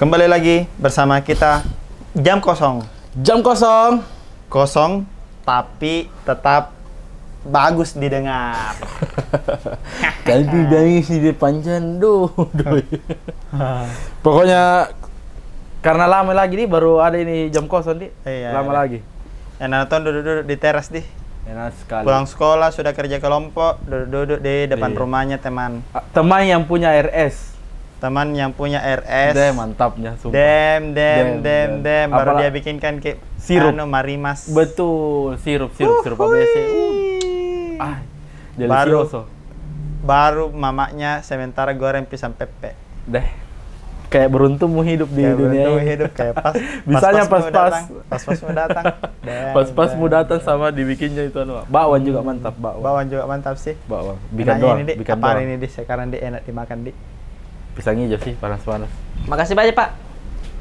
Kembali lagi bersama kita Jam Kosong. Jam kosong. Kosong tapi tetap bagus didengar. Tapi bagus di depan jandu. Pokoknya karena lama lagi nih baru ada ini jam kosong nih. Iya, lama iya. lagi. Enak nonton duduk-duduk di teras di. Enak sekali. Pulang sekolah sudah kerja kelompok, duduk-duduk di depan Iya. rumahnya teman. Teman yang punya RS. Teman yang punya RS. Deh mantapnya sumpah. Dem. Baru Apalah- dia bikinkan ke Sirup. Marimas. Betul, sirup ABC. Ah, delicioso. Baru mamanya sementara goreng pisang pepe. Deh. Kayak beruntungmu hidup di Kayak dunia beruntung ini. hidup kayak pas. Bisanya pas-pasmu pas-pas. datang, Pas-pasmu datang. Dem, Pas-pasmu dem. datang sama dibikinnya itu anu. Bakwan juga mantap, bakwan. Bawang juga mantap sih. Bakwan. Bikin Enaknya doang, ini, Di. bikin Apa doang. ini di sekarang di enak dimakan di. Pisang hijau sih, panas-panas. Makasih banyak, Pak.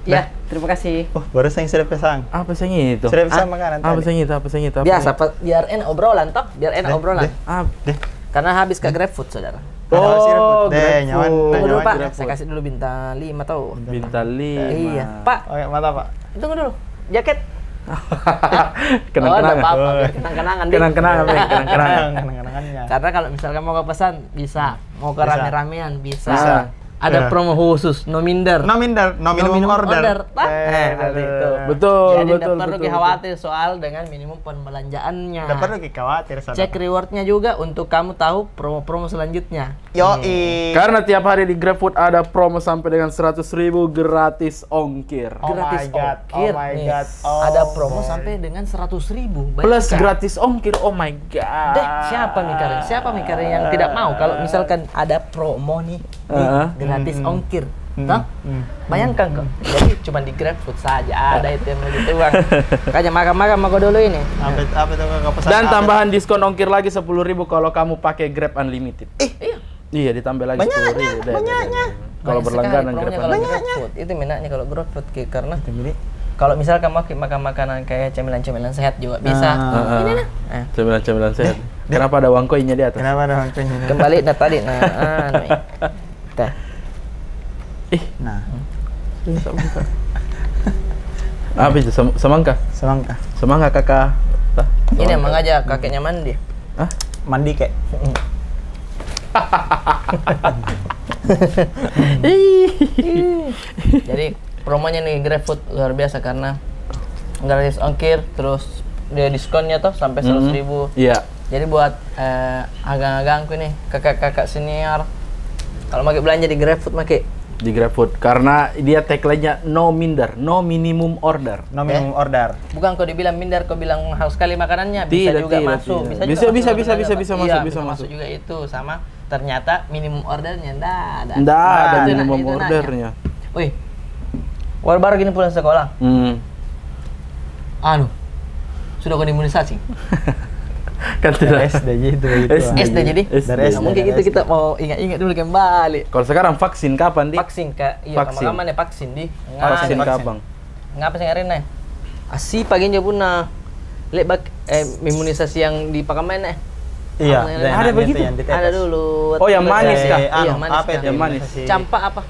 Ya, terima kasih. Oh, baru saya sudah pesan. Apa pisang itu? Sudah pesan makanan Apa tadi. pisang itu? Biasa, Pak. Biar enak obrolan, toh. Biar enak Deh, obrolan. deh. Ah, Deh, Karena habis ke GrabFood, saudara. Ada siruput. Deh, GrabFood. nyaman. Tunggu dulu, Pak. GrabFood. Saya kasih dulu bintang 5, tau. Bintang 5. Iya. Pak, Oke, mantap, Pak. tunggu dulu. Jaket. Kenang-kenangan. Oh, enggak apa-apa. Biar kenang-kenangan, Dik. Kenang-kenangan, Bang. Kenang-kenangan. Kenangannya. Karena kalau misalkan mau ke pesan, bisa. Mau ke Bisa. rame-ramean, bisa. Bisa. Ada Ya. promo khusus, no minder. No minimum order. Pak. Seperti itu. Betul, Jadi betul, tidak perlu betul, khawatir soal dengan minimum pembelanjaannya. Tidak perlu khawatir, saudara. Cek rewardnya juga untuk kamu tahu promo-promo selanjutnya. Yoi. Karena tiap hari di GrabFood ada promo sampai dengan 100.000 gratis ongkir. Oh Gratis my God, ongkir. oh my nih. God, oh Ada promo my. sampai dengan 100.000. Plus gratis ongkir. Oh my god. Deh, siapa Mikarin yang tidak mau kalau misalkan ada promo nih, gratis ongkir. Toh? Bayangkan kok. Jadi cuma di GrabFood saja ada itu yang begitu bang. Makanya makan mau dulu ini. Apa itu kau pesan? Dan apa? tambahan diskon ongkir lagi 10.000 kalau kamu pakai Grab Unlimited. Iya. Iya, ditambah lagi 10.000. Banyaknya. Kalau Banyak berlangganan sekali Grab promonya kalau di Unlimited. GrabFood. Itu minatnya kalau GrabFood Ki. Karena Ini. kalau misalkan mau makan makanan kayak cemilan-cemilan sehat juga bisa. Ini nah. Cemilan-cemilan sehat. Kenapa ada uang koinnya di atas? Kenapa ada angkanya? Kembali nah tadi. Nah, anu. Tah. Nah, Apa itu? Semangka? semangka. Semangka kakak. Tah. Ini emang aja kakeknya mandi. Hah? Mandi kek. Jadi promonya nih GrabFood luar biasa karena gratis ongkir, terus dia diskonnya tuh sampai 100.000. Iya. Jadi buat agang-agangku nih, kakak-kakak senior, kalau mau belanja di GrabFood make Di GrabFood karena dia tagline-nya no minder, no minimum order. No minimum order. bukan kau dibilang minder, kau bilang mahal sekali makanannya, bisa Tidak, juga tidak, masuk, tidak. bisa Bisa, juga bisa, masuk bisa, sebenarnya, bisa, Pak. bisa Iya, masuk, bisa bisa masuk masuk. juga itu sama. Ternyata minimum ordernya ndak ada. Nggak ada Itu minimum enaknya, itu ordernya. enaknya. Wih, baru gini pulang sekolah. Anu, sudah kau imunisasi? Kan tidak. SD gitu. SD jadi? Dari Nah, SD, mungkin dari itu SD. kita mau ingat-ingat dulu kembali. Kalau sekarang vaksin kapan, Di? Vaksin kak, iya Vaksin. kamu ya vaksin di. Vaksin vaksin. kapan? Ngapa sih ngarin nih? Asi pagi aja puna. Lek imunisasi yang di Pakamen Iya, Ada dan itu begitu? yang ditetes. Ada dulu. Oh, yang manis kah? Iya, manis. Apa itu? Yang manis. imunisasi? Campak apa?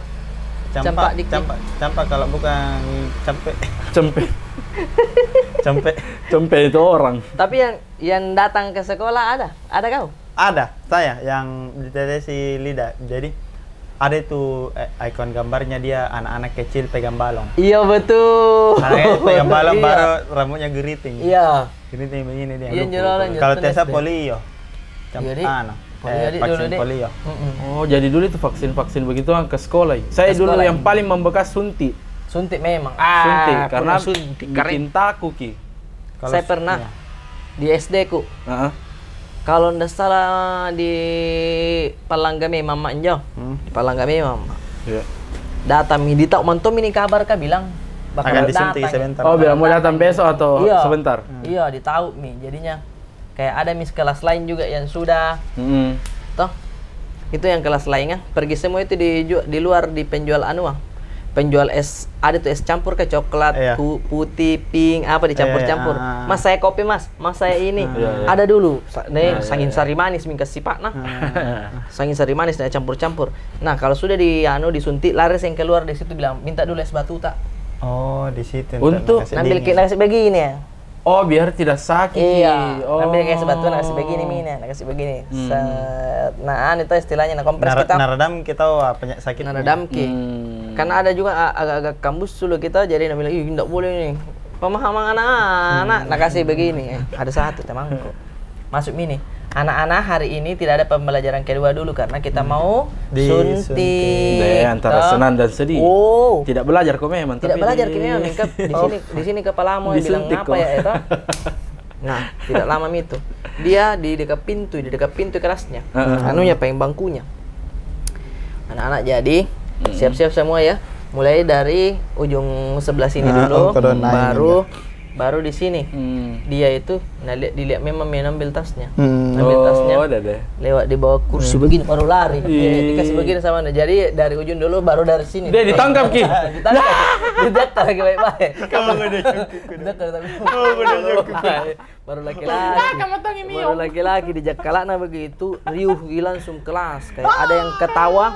Campak dikit. Campak kalau bukan campe. Cempe. Campe. Cempe itu orang. Tapi yang datang ke sekolah ada? Ada kau? Ada, saya yang ditetesi lidah. Jadi ada itu ikon gambarnya dia anak-anak kecil pegang balong. Iya betul. Anak kecil pegang balong Iya. baru rambutnya geriting. Iya. Geriting begini dia. Iya, jualan, Kalau jualan Tessa SD. polio. Jadi, polio, Vaksin dulu, Dik. polio. Oh, jadi dulu itu vaksin-vaksin begituan ke sekolah. Saya Ke dulu sekolah. yang paling membekas suntik. Suntik memang. Suntik karena suntik. bikin takut, Ki. Kalau Saya pernah iya. di SD ku. Heeh. Kalau ndak salah di Palanggame Mama Enjo. Di Palanggame Mama. Iya. Datang mi ditau mantom ini kabar kah bilang Akan disuntik datang. sebentar. Oh, bilang mau datang besok atau Iya. sebentar? Iya, ditahu mi. Jadinya kayak ada mis kelas lain juga yang sudah toh. Itu yang kelas lainnya pergi semua itu di luar di penjual anu. penjual es, ada tuh es campur ke coklat, Iya. putih, pink, apa dicampur-campur. Iya, Mas saya kopi mas saya ini. Iya. Ada dulu, sangin sari manis mingkas sipak nah. Sangin sari manis nah campur-campur. Nah kalau sudah disuntik, laris yang keluar di situ bilang minta dulu es batu tak. Oh, di situ. Untuk Ambil kasih begini ya. Oh, biar tidak sakit. Iya, Oh. ambil kayak sebatu, kasih begini mina, kasih begini. Set. Nah, itu istilahnya nah kompres kita. Naradam kita apa sakit. Naradam ki. Karena ada juga agak-agak kambus dulu kita, jadi dia bilang, ih enggak boleh nih. Pemahaman anak-anak, nah kasih begini. Ada satu temanku. Masuk mini. Anak-anak hari ini tidak ada pembelajaran kedua dulu karena kita mau suntik. Antara senang dan sedih. Oh. Tidak belajar kok memang. Tidak belajar kimia mingkap di sini kepalamu bilang Disuntik apa kok. ya itu. Nah, tidak lama itu. Dia di dekat pintu kelasnya. Anunya pengen bangkunya. Anak-anak jadi siap-siap semua ya. Mulai dari ujung sebelah sini dulu, baru di sini. Dia itu dilihat memang ambil tasnya. Ambil tasnya. Lewat di bawah kursi begini baru lari. Dikasih begini sama dia. Jadi dari ujung dulu baru dari sini. Dia ditangkap ki. Ditangkap lagi baik-baik. Kamu udah Baru laki-laki. Baru laki-laki di Jakarta begitu riuh langsung kelas. Kayak ada yang ketawa,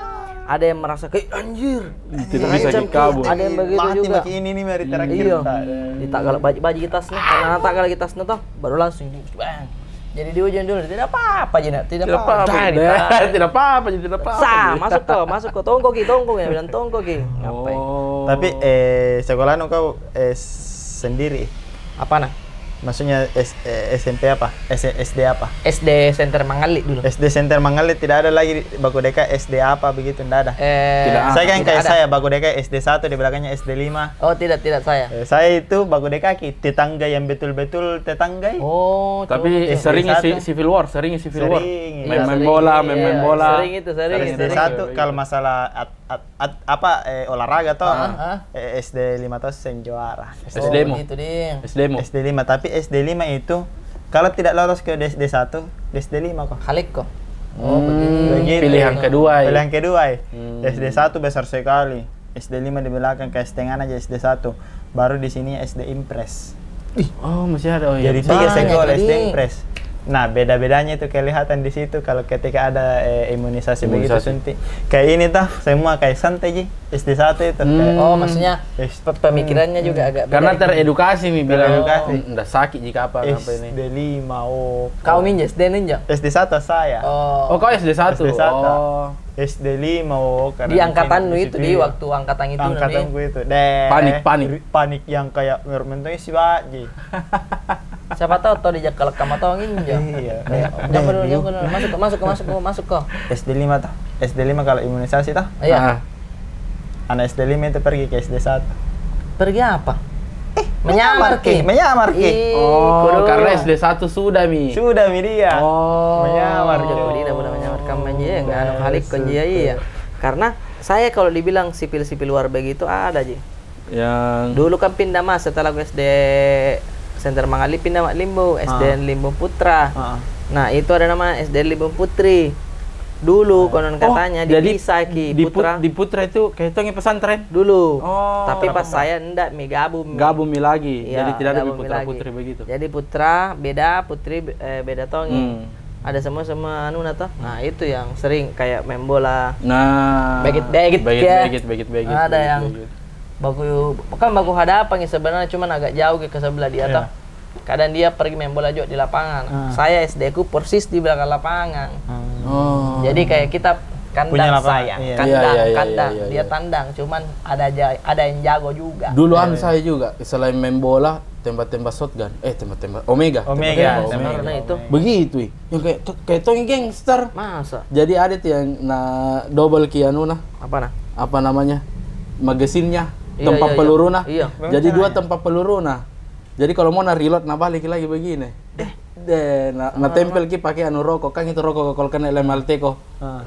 ada yang merasa kayak anjir. Tidak bisa dikabur. Ada yang begitu juga. Mati ini nih mari terakhir. Iya. Ditak kalau baju tasnya, karena tak kalau tasnya toh baru langsung bang. Jadi di ujung dulu tidak apa-apa Jina, tidak apa-apa. Tidak apa-apa, tidak apa-apa. Sah, masuk kok. Tongko ya bilang tongko ki. Ngapain? Tapi sekolah kau sendiri. Apa nah? Maksudnya SMP apa? SD apa? SD Center Mangali dulu. SD Center Mangalit tidak ada lagi Baku Deka SD apa begitu tidak ada. Saya kan kayak saya Baku Deka SD 1 di belakangnya SD 5. Oh, tidak saya. Saya itu Baku Deka tetangga yang betul-betul tetangga. Oh, tapi sering civil war. Main bola. Sering itu. SD 1 kalau masalah olahraga toh SD 5 toh sen juara. SD-mu. Itu dia. SD 5 tapi SD 5 itu kalau tidak lolos ke SD 1, SD 5 kok. Halik kok. Oh, begini. Pilihan kedua. Pilihan kedua. SD 1 besar sekali. SD 5 di belakang kayak setengah aja SD 1. Baru di sini SD Impres. Oh, masih ada. Oh, iya. Jadi 3 sekolah SD Impres. Nah, beda-bedanya itu kelihatan di situ kalau ketika ada imunisasi begitu suntik. Kayak ini tuh semua kayak santai ji. SD 1 itu. Oh, maksudnya pemikirannya juga agak beda. Karena teredukasi nih bilang enggak sakit jika apa ini. SD 5. Oh. Kau ninja SD ninja? SD 1 saya. Oh, kau SD 1. SD 1. Oh. SD 5 oh, di angkatanmu itu di waktu angkatan itu angkatanku itu. Panik yang kayak mentongnya si Baji. Siapa tahu dijak kalau kamu tahu ninja. Iya. Jangan masuk kok. SD 5 tah. SD 5 kalau imunisasi tah? Iya. Anak SD 5 itu pergi ke SD 1. Pergi apa? Menyamar ki. Oh, karena SD 1 sudah mi dia. Oh. Menyamar jadi dia udah menyamar kamu aja ya enggak halik kon dia iya. Karena saya kalau dibilang sipil luar begitu ada aja. Yang dulu kan pindah Mas setelah SD Center Mangali pindah Limbo, SD Limbo Putra. Nah, itu ada nama SD Limbo Putri. Dulu konon katanya dipisah ki Putra. Di Putra itu kayak itu pesantren dulu. Tapi pas saya enggak gabung mi lagi. Ya, jadi tidak ada Putra Putri begitu. Jadi Putra beda, Putri beda tongi. Ada semua anu toh. Nah, itu yang sering kayak main bola. Nah, begit. Ada yang baku hadapan sebenarnya cuman agak jauh ke sebelah dia toh. Kadang dia pergi main bola juga di lapangan. Saya SD ku persis di belakang lapangan. Jadi kayak kita kandang saya, kandang. Dia tandang, cuman ada yang jago juga. Dulu saya juga selain main bola, tembak-tembak shotgun. Tembak-tembak Omega. Nah, itu. Begitu, yang kayak Tony Gangster. Masa? Jadi ada tuh yang double kianu apa namanya? Magasinnya, tempat peluru Iya. Jadi 2 tempat peluru Jadi kalau mau reload balik lagi begini. Tempel ki pakai anu rokok kan itu rokok kalau kena lem alteko.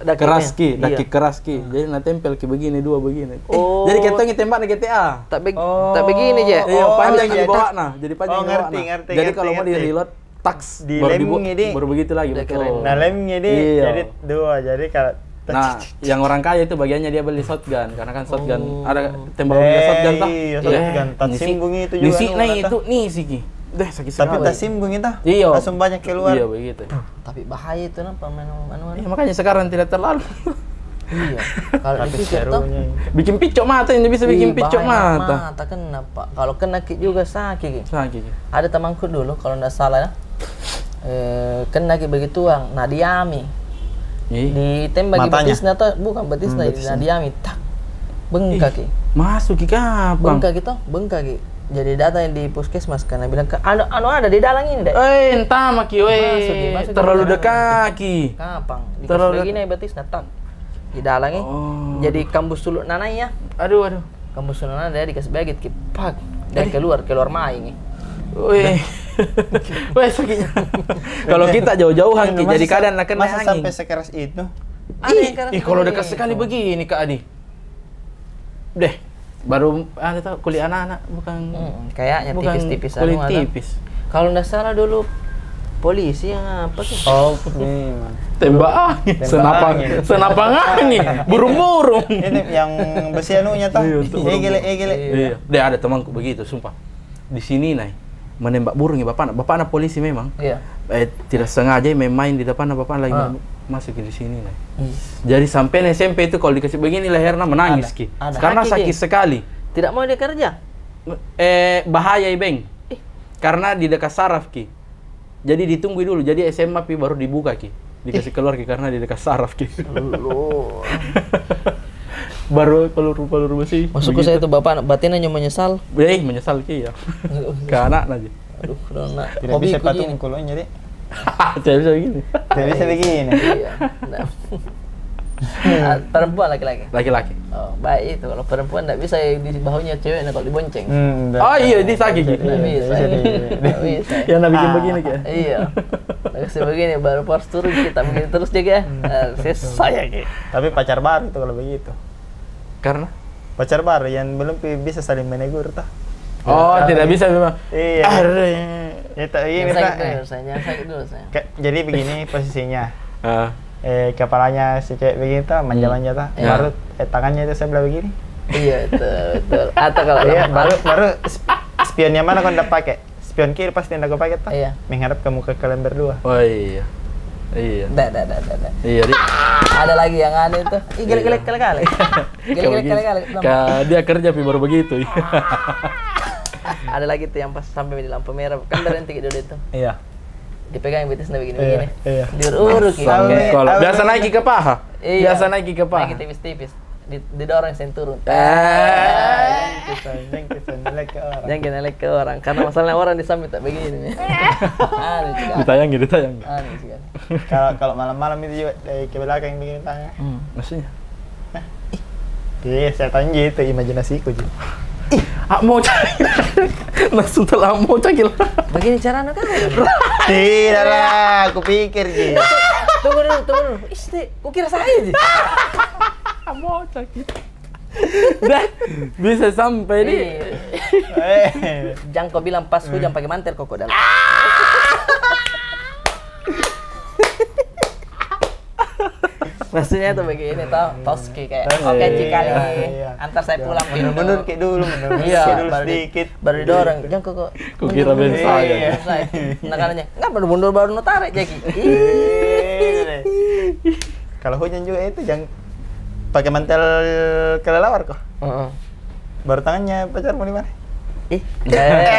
Keras ki. Jadi tempel ki begini 2 begini. Jadi kita tembak di GTA. Tak begini aja. Iya, panjang di bawah Jadi panjang di bawah ngerti. Jadi kalau mau di reload taks di lemnya baru begitu lagi betul. Nah, lemnya jadi 2. Jadi kalau Nah, yang orang kaya itu bagiannya dia beli shotgun karena kan shotgun ada tembak shotgun toh. Iya, shotgun. Simbung itu juga. Nisi nah itu nih sih. Deh sakit sekali. Tapi simbung itu. Iya. Langsung banyak keluar. Iya begitu. Tapi bahaya itu nampak manual. Iya, makanya sekarang tidak terlalu. Iya. Kalau dipikir tuh bikin picok mata ini bisa bikin picok mata. Mata kena Pak. Kalau kena juga sakit. Sakit. Ada temanku dulu kalau enggak salah kena begituan, nah diami. Ditembak betisnya tuh, bukan betisnya, diami, tak bengkak. Masuk ki kapan? Bengkak gitu, bengkak. Jadi datang di puskesmas karena bilang anu ada di dalam ini deh. Entah maki masuk terlalu dekat ki. Kapan? Terlalu begini betisnya tak. Di dalam ini. Jadi kambus sulut nanai ya. Aduh. Kambus sulut nanai dia dikasih bagit ki, pak. Dan keluar main. Weh sakitnya. Kalau kita jauh-jauhan ki, jadi kadang nak kena angin. Masa sampai sekeras itu? Kalau dekat sekali begini Kak Adi. Deh, baru ada tahu kulit anak-anak bukan kayaknya tipis-tipis kulit tipis. Kalau enggak salah dulu polisi yang apa sih? Oh, memang. Tembak angin, senapang angin, burung-burung. Ini yang besi anunya toh. Gile. Iya. Deh ada temanku begitu, sumpah. Di sini menembak burung ya bapaknya polisi memang. Iya. Tidak sengaja main di depan bapaknya lagi masuk di sini Jadi sampai SMP itu kalau dikasih begini lehernya menangis ki. Karena sakit sekali. Tidak mau dia kerja. Bahaya Beng. Karena di dekat saraf ki. Jadi ditunggu dulu. Jadi SMA pi baru dibuka ki. Dikasih keluar ki karena di dekat saraf ki. Baru peluru besi. Masuk ke saya itu bapak batin hanya menyesal. Menyesal ki ya. Ke anak aja. Aduh, karena tidak bisa patung kulonnya deh. Tidak bisa begini. Tidak bisa begini. Iya. Perempuan laki-laki. Laki-laki. Oh, baik itu. Kalau perempuan tidak bisa di bahunya cewek kalau dibonceng. Oh iya, dia sakit gitu. Tidak bisa. Yang nak bikin begini kayak. Iya. Kasih begini baru postur kita begini terus dia saya gitu. Tapi pacar baru itu kalau begitu. Karena pacar baru yang belum bisa saling menegur toh. Oh, tidak bisa memang. Iya. Itu Sakit dulu saya. Jadi begini posisinya. Kepalanya si cewek begini tuh, manja-manja tuh. Baru tangannya itu sebelah begini. Iya, betul. Atau kalau baru spionnya mana kau ndak pakai? Spion kiri pasti ndak kau pakai tuh. Iya. Menghadap ke muka kalian berdua. Oh iya. Iya. Iya, ada lagi yang aneh tuh. Gelek-gelek kali-kali. Dia kerja pi baru begitu. Ada lagi tuh yang pas sampai di lampu merah, kan berhenti dulu itu. Iya. Dipegang betisnya begini-begini. Iya. Diurut gitu. Kalau biasa naik ke paha. Iya. Biasa naik ke paha. Naik tipis-tipis. Didorong sen turun. Jangan ngelek ke orang. Karena masalahnya orang di samping tak begini. Ditayang. Aneh sekali. Kalau malam-malam itu juga dari ke belakang begini tangan. Maksudnya? Iya, saya tanya gitu imajinasiku juga. Mau cari. Langsung telah mau cari. Begini cara anak kan? Tidak lah, aku pikir gitu. Tunggu dulu. Istri, ku kira saya sih. Mau cari. Dah, bisa sampai nih. Jangan kau bilang pas hujan pakai mantel kok dalam. Maksudnya tuh begini tau, toski kayak oke jika nih antar saya pulang mundur kayak dulu sedikit baru didorong jangan kok kira bensa ya nakalanya nggak perlu mundur baru tarik Jaki. Kalau hujan juga itu jangan pakai mantel kelelawar kok. Baru tangannya pacarmu di mana? Jauh.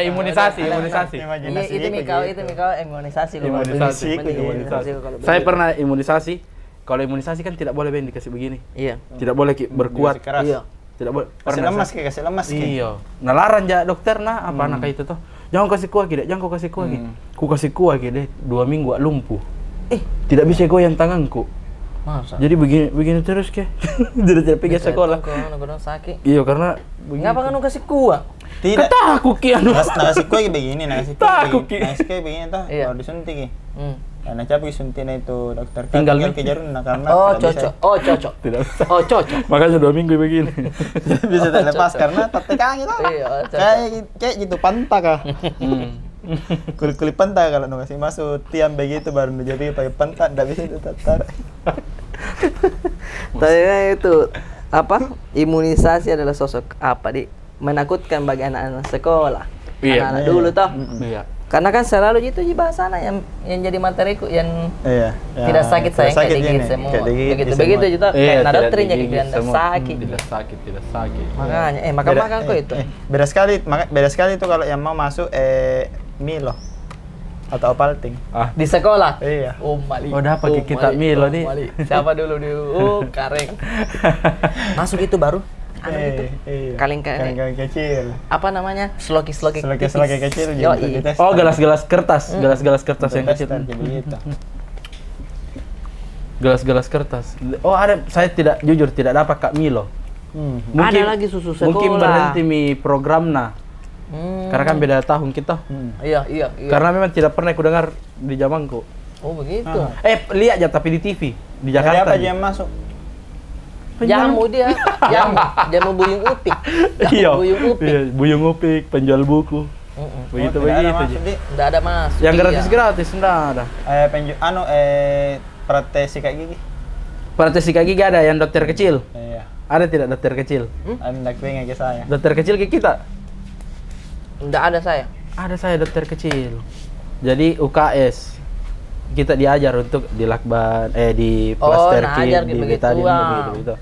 Imunisasi. Itu Mikau imunisasi. Saya pernah imunisasi. Kalau imunisasi kan tidak boleh dikasih begini. Iya. Tidak boleh berkuat. Iya. Tidak boleh. Kasih lemas Iya. Nalaran ja dokter apa anak itu tuh. Jangan kasih kuah gitu, jangan kau kasih kuah gitu. Ku kasih kuah gitu 2 minggu lumpuh. Tidak bisa goyang tanganku. Masa? Jadi begini terus ke. Tidak pergi sekolah. Kau sakit. Iya karena ngapa kan kasih kuah? Tidak. Kata aku ki anu. Nasi kuah begini, nasi kuah begini toh. Iya. Kalau disuntik. Karena capek suntiknya itu dokter tinggal ke jarum karena cocok. Tidak bisa. Oh, cocok. Makanya 2 minggu begini. Bisa terlepas karena tak tekangi toh. Iya, kayak gitu pantak kah. Kulit pantat kalau nggak kasih masuk tiang begitu baru jadi pakai pantat, nggak bisa ditarik. Tapi itu apa? Imunisasi adalah sosok apa menakutkan bagi anak-anak sekolah. Iya. Anak-anak dulu toh. Iya. Karena kan selalu itu di bahasana yang jadi materiku yang Iya. tidak sakit sayang kayak digigit semua. Begitu juga kayak nada doktrinnya dibilang sakit. Tidak sakit. Makanya makan kok itu. Beda sekali itu kalau yang mau masuk Milo atau Ovaltine. Di sekolah. Iya. Mali. Oh, dapat kita Milo nih. Mali. Siapa dulu kareng. Masuk itu baru kaleng kecil. Apa namanya? Sloki kecil. Oh, gelas-gelas kertas, gelas-gelas kertas yang kecil. Gelas-gelas kertas. Oh, ada. Saya jujur tidak dapat Kak Milo. Mungkin, ada lagi susu sekolah. Mungkin berhenti programnya. Karena kan beda tahun kita. Iya. Karena memang tidak pernah aku dengar di zamanku. Oh, begitu. Lihat aja tapi di TV di Jakarta. Apa aja yang masuk? Jamu dia, jamu buyung upik. Iya, buyung upik, penjual buku. Begitu. Enggak ada masuk. Yang gratis enggak ada. Praktek sikat gigi. Praktek sikat gigi ada yang dokter kecil. Iya. Ada tidak dokter kecil? Ada pengen ke saya. Dokter kecil ke kita? Enggak ada saya. Ada saya dokter kecil. Jadi UKS. Kita diajar untuk di lakban di plaster di betadine begitu.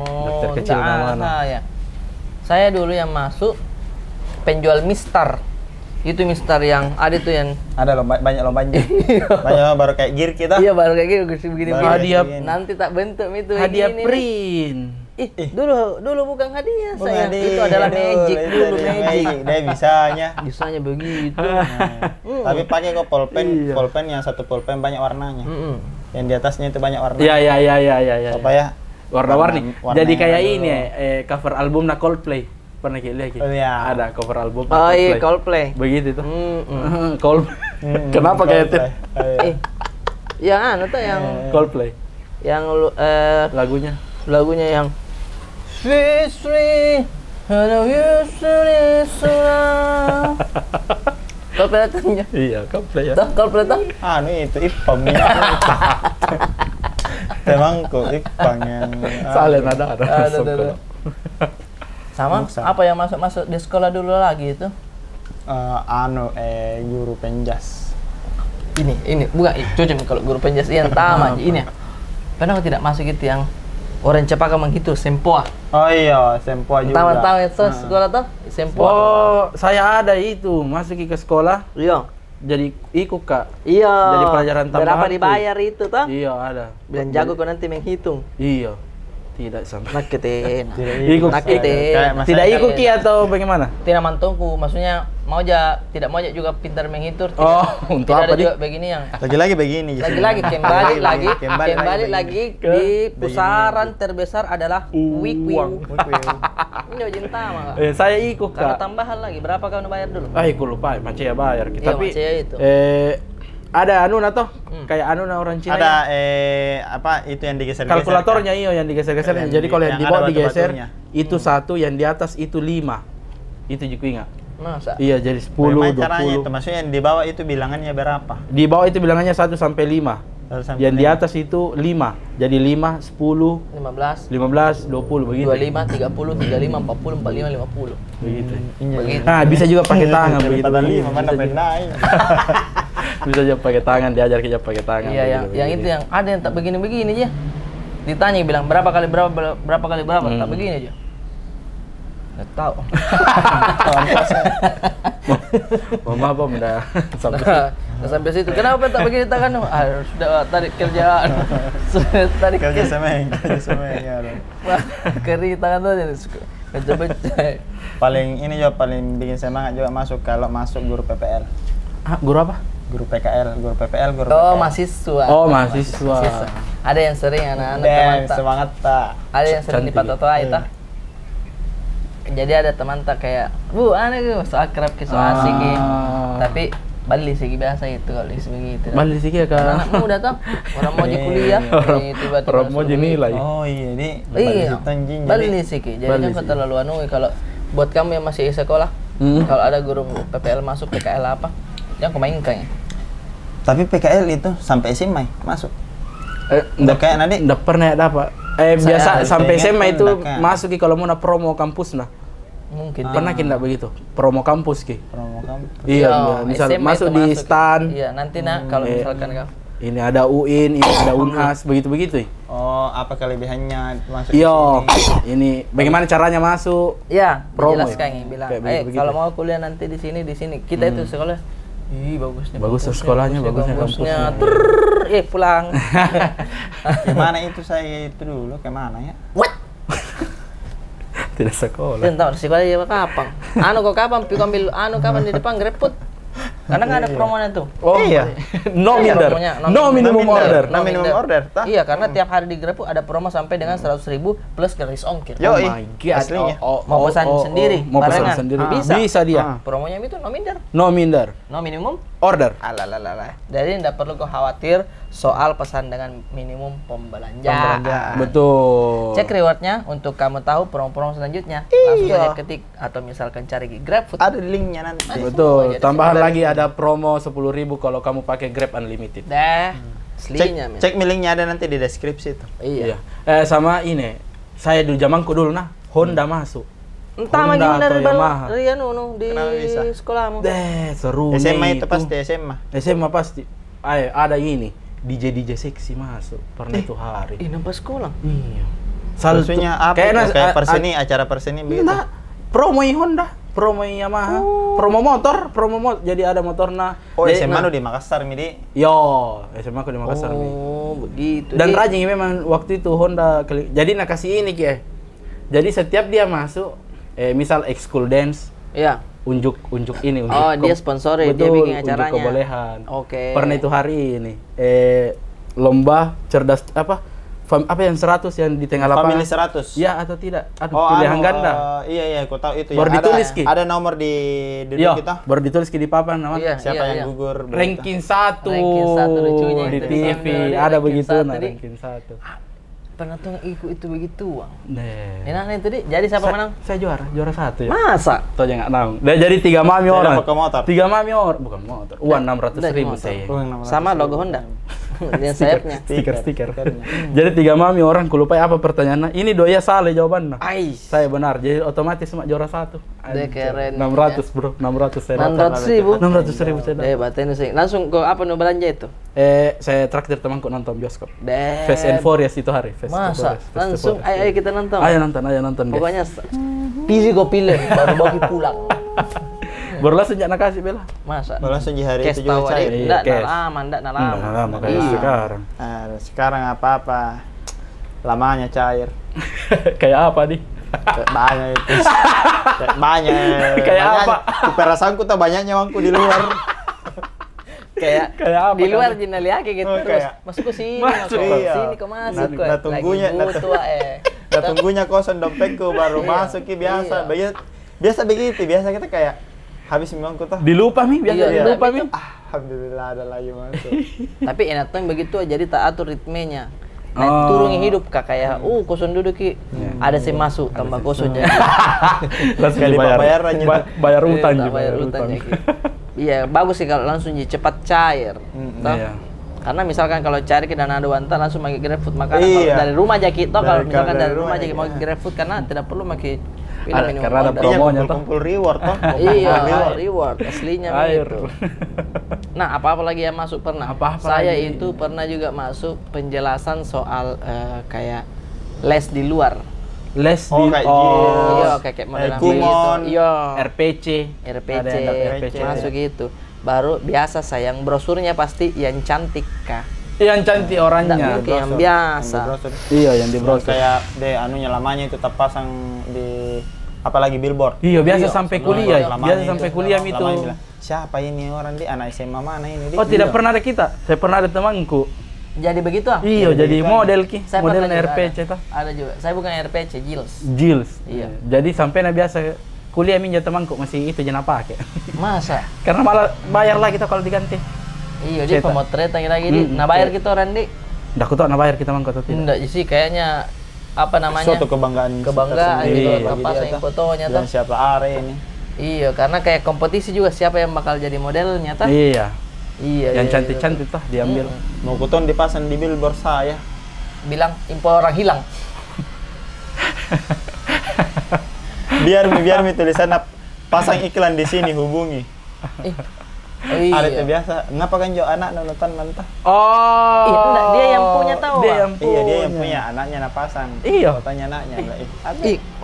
Dokter kecil mana? Saya dulu yang masuk penjual mistar. Itu mistar yang ada tuh yang ada banyak lombanya. Banyak baru kayak gear kita. Iya, baru kayak gitu begini. Hadiah nanti tak bentuk itu hadiah print. Dulu bukan hadiah saya. Itu adalah magic dulu magic. Dia bisanya begitu. Tapi pakai kok pulpen yang satu pulpen banyak warnanya. Yang di atasnya itu banyak warna. Iya. Apa ya? Warna-warni. Jadi kayak ini cover albumnya Coldplay. Pernah lihat? Oh, iya. Ada cover album Coldplay. Oh iya, Coldplay. Begitu tuh. Coldplay. Kenapa kayak itu? Yang tuh yang Coldplay. Yang lagunya yang Sri hello you Coldplay datangnya. Iya, Coldplay ya. Coldplay tuh. Itu Ipang nih. Temangku Ipang yang Salen ada. Sama apa yang masuk di sekolah dulu lagi itu? Guru penjas. Ini bukan cocok kalau guru penjas yang tamat ini. Pernah tidak masuk itu yang orang Cepaka menghitung sempoa. Oh iya, sempoa juga. Tahu itu sekolah tuh sempoa. Oh, saya ada itu masuk ke sekolah. Iya. Jadi ikut Kak. Iya. Jadi pelajaran tambahan. Berapa dibayar itu toh? Iya ada. Bilang jago kau nanti menghitung. Iya. Tidak sampai. Naketin. Tidak ikut Ki atau bagaimana? Tidak mantungku, maksudnya tidak mau juga pintar menghitung. Untuk apa juga begini yang. Lagi-lagi begini. Lagi kembali lagi di pusaran terbesar adalah Wikwing. Ini cinta mah. Saya ikut Kak. Karena tambahan lagi, berapa kau bayar dulu? Aku lupa, Macea bayar. Tapi itu. Ada toh kayak orang Cina ada itu yang digeser-geser kalkulatornya yang digeser-geser. Jadi kalau yang di bawah digeser itu 1, yang di atas itu 5. Itu juga ingat. Masa? Iya, jadi 10, 20. Caranya itu maksudnya yang di bawah itu bilangannya berapa? Di bawah itu bilangannya 1 sampai 5. Yang di atas itu 5. Jadi 5, 10, 15, 20 begitu. 25, 30, 35, 40, 45, 50. Begitu. Nah, bisa juga pakai tangan begitu. 45 mana benain. Bisa aja pakai tangan, diajar kita pakai tangan. Iya, yang itu yang ada yang tak begini-begini aja. Ditanya bilang berapa kali berapa, tak begini aja. Nggak tahu. Mama apa udah sampai situ. Kenapa tak begini tangan? Sudah tarik kerjaan. Sudah tarik kerja semeng ya. Keri tangan tuh jadi pecah-pecah. Paling paling bikin semangat juga kalau masuk guru PPL. Guru apa? Guru PPL. Mahasiswa. Oh, mahasiswa. Ada yang sering anak-anak teman tak. Semangat tak. Ada yang sering di Patotoa itu. Jadi ada teman tak kayak, "Bu, aneh so akrab ke so asik gitu." Tapi balik sih biasa itu kalau begitu. Balik sih ya Kak. Anak muda tuh, orang mau kuliah, tiba-tiba orang mau nilai. Oh iya, ini balik sih. Jadi kan kau terlalu kalau buat kamu yang masih sekolah, kalau ada guru PPL masuk PKL apa? Yang aku mainkan ya. Tapi PKL itu sampai SMA masuk. Nggak kayak nanti nggak pernah dapat. Biasa sampai SMA itu masuk ki kalau mau na promo kampus nah. Mungkin. Pernah ki nggak begitu? Promo kampus ki. promo kampus. Iya, misal SMA masuk itu di stan. Iya, nanti kalau misalkan kau. Ini ada UIN, ini ada UNHAS, begitu-begitu. Oh, apa kelebihannya masuk Iya, di sini? ini bagaimana caranya masuk? Iya, Promo jelaskan ya? bilang. Kayak begitu-begitu. Kalau mau kuliah nanti di sini. Kita itu sekolah. Ih, bagusnya. Bagus sekolahnya, bagusnya kampusnya. Pulang. Gimana itu saya itu dulu kemana ya? What? Tidak sekolah. Tidak tahu sekolah ya kapan? Kok kapan? Pi ambil kapan di depan GrabFood? Karena nggak ada promonya tuh. Oh iya. No minder. No minimum order. No minimum order. Iya, karena tiap hari di GrabFood ada promo sampai dengan 100.000 plus gratis ongkir. Yo, Oh my god. aslinya. Mau pesan sendiri, Mau pesan barengan. sendiri. Bisa. Bisa dia. Promonya itu no minder, No minder. no minimum Order. Alalalala. Jadi tidak perlu kau khawatir soal pesan dengan minimum pembelanja. Betul. Cek rewardnya untuk kamu tahu promo-promo selanjutnya. Langsung saja ketik atau misalkan cari di GrabFood. Ada linknya nanti. Betul. Tambahan lagi ada promo 10.000 kalau kamu pakai Grab Unlimited. Dah, aslinya. men. Cek linknya ada nanti di deskripsi itu. Iya. Sama ini. Saya dulu zamanku dulu nah, Honda masuk. Entah Honda lagi dari atau Yamaha. dari di Kenapa bisa? sekolahmu. Seru SMA itu pasti SMA. SMA pasti. Ada ini. DJ seksi masuk. Pernah itu hari. Nampak sekolah. Iya. Maksudnya apa? Kayak perseni, acara perseni begitu. Nah, promo Honda, promo Yamaha, promo motor. Jadi ada motornya. Oh, SMA lu di Makassar, Midi. Yo, SMA aku di Makassar nih. Oh, begitu. Dan rajin memang waktu itu Honda. Jadi nak kasih ini Ki. Jadi setiap dia masuk, misal ekskul dance, Iya. unjuk ini. Oh, dia sponsorin, dia Betul, bikin acaranya. unjuk kebolehan. Oke. Pernah itu hari ini. Lomba cerdas apa yang 100 yang di tengah lapangan. Family 100. Ya atau tidak? Pilihan ganda. Iya, aku tahu itu. Baru yang ditulis, Ki. ada nomor di Iya, kita. baru ditulis di papan nama. Iya. Siapa yang gugur? Ranking 1. Ranking 1 lucunya di itu. TV Iya, ada ranking begitu 1 nah di- ranking 1. Pernah tuh itu begitu, Bang. Nah. Enak itu, Di. Jadi siapa menang? Saya juara 1 ya. Masa? Tahu jangan tahu. Jadi 3 mami Saya orang. dapat ke motor. 3 mami orang, bukan motor. Uang 600.000 Dari saya. motor. Sama logo Honda. Dia sayapnya. Stiker. Jadi 3 mami orang, ku lupa apa pertanyaannya. Ini doya salah jawabannya. Ais. Saya benar, jadi otomatis cuma juara 1. Dia keren. 600 bro, 600 saya dapat. 600.000. 600.000 saya dapat. Batenya sih. Langsung ke apa nu belanja itu? Saya traktir temanku nonton bioskop. Deh. Fast and Furious itu hari. Masa? Langsung ayo kita nonton. Ayo nonton guys. Pokoknya pilih kau pilih baru bagi pulang. Baru langsung jangan kasih bela. Masa? Balas di hari Cash itu juga tahu cair. aja. Enggak cash. lama. Nggak lama kayak Iya. sekarang. Sekarang apa-apa lamanya cair. Kayak apa nih? Kayak banyak itu. Banyak. Kayak apa? Perasaanku tuh banyaknya uangku di luar. Kayak apa di luar kamu? Jinali kayak gitu Oh, terus kayak- masuk ke sini, Masuk. masuk ke Iya. sini kok masuk kok. Nah, tunggunya, Lagi butuh Nah, tunggunya kosong dompetku baru Iya. masuk ki biasa. Iya. Biasa begitu, biasa kita kayak habis uangku tuh. Dilupa mi, biasa Iya, dilupa tapi mi. Alhamdulillah ada lagi masuk. Tapi enak tuh yang begitu jadi tak atur ritmenya. Oh. Naik turun hidup kak kayak kosong duduk ki. Ada sih masuk tambah kosong jadi. Langsung Kayak dibayar. bayarannya tuh. Bayar utang Iya, juga. bayar utangnya ki. Iya, bagus sih kalau langsung cepat cair. Toh? Iya. Karena misalkan kalau cari ke Dana Dewanta langsung pakai GrabFood makanan Iya. kalau dari rumah aja kita kalau Dari- misalkan dari dari rumah rumah aja aja, mau iya. GrabFood karena tidak perlu pakai Karena ada order. promonya tuh. kumpul reward toh. Iya, Reward. reward aslinya Air. itu. Nah, apa-apa lagi yang masuk pernah? Apa-apa Saya lagi? itu pernah juga masuk penjelasan soal kayak les di luar. Les Oh, di kayak Iya, Yes. kayak model Kumon. gitu. Iya. RPC. RPC, Ada yang dapat RPC. masuk gitu. Baru biasa sayang brosurnya pasti yang cantik kah? Yang cantik Nggak orangnya. mungkin yang Browser. biasa. Browser. Iya, yang di browser. Kayak anunya lamanya itu terpasang di apalagi billboard. Iya, biasa Iya, sampai sama kuliah. lamanya Biasa itu. sampai kuliah itu. Lamanya bilang, siapa ini orang di anak SMA mana ini? Oh, tidak pernah ada kita. Saya pernah ada temanku. Jadi begitu ah? Iya, jadi kan. model ki. Saya Model pernah juga RPC ada. tuh. Ada juga. Saya bukan RPC, Gills. Gills. Iya. Jadi sampai na biasa kuliah minja temanku masih itu jangan pakai. Masa? Karena malah bayar lah kita kalau diganti. Iya, dia Cetak. pemotretan kita gini. Nah, bayar kita orang di. Nggak aku tahu na bayar kita mangko atau tidak. Enggak sih, kayaknya apa namanya? Suatu kebanggaan Kebanggaan tersendiri gitu, bagi dia terpasang tuh. fotonya Dan tuh. siapa Are ini? Iya, karena kayak kompetisi juga siapa yang bakal jadi modelnya tah? Iya. Iya. Yang cantik-cantik tah diambil. Mau kuton dipasang di billboard saya. Bilang impor orang hilang. biar mi tulisan pasang iklan di sini hubungi. Iya. Ada itu biasa. Ngapa kan jo anak nonton mentah? Oh. Enggak, dia yang punya tahu. Dia yang punya. Iya, dia yang punya, anaknya napasang. Iya. Fotonya anaknya.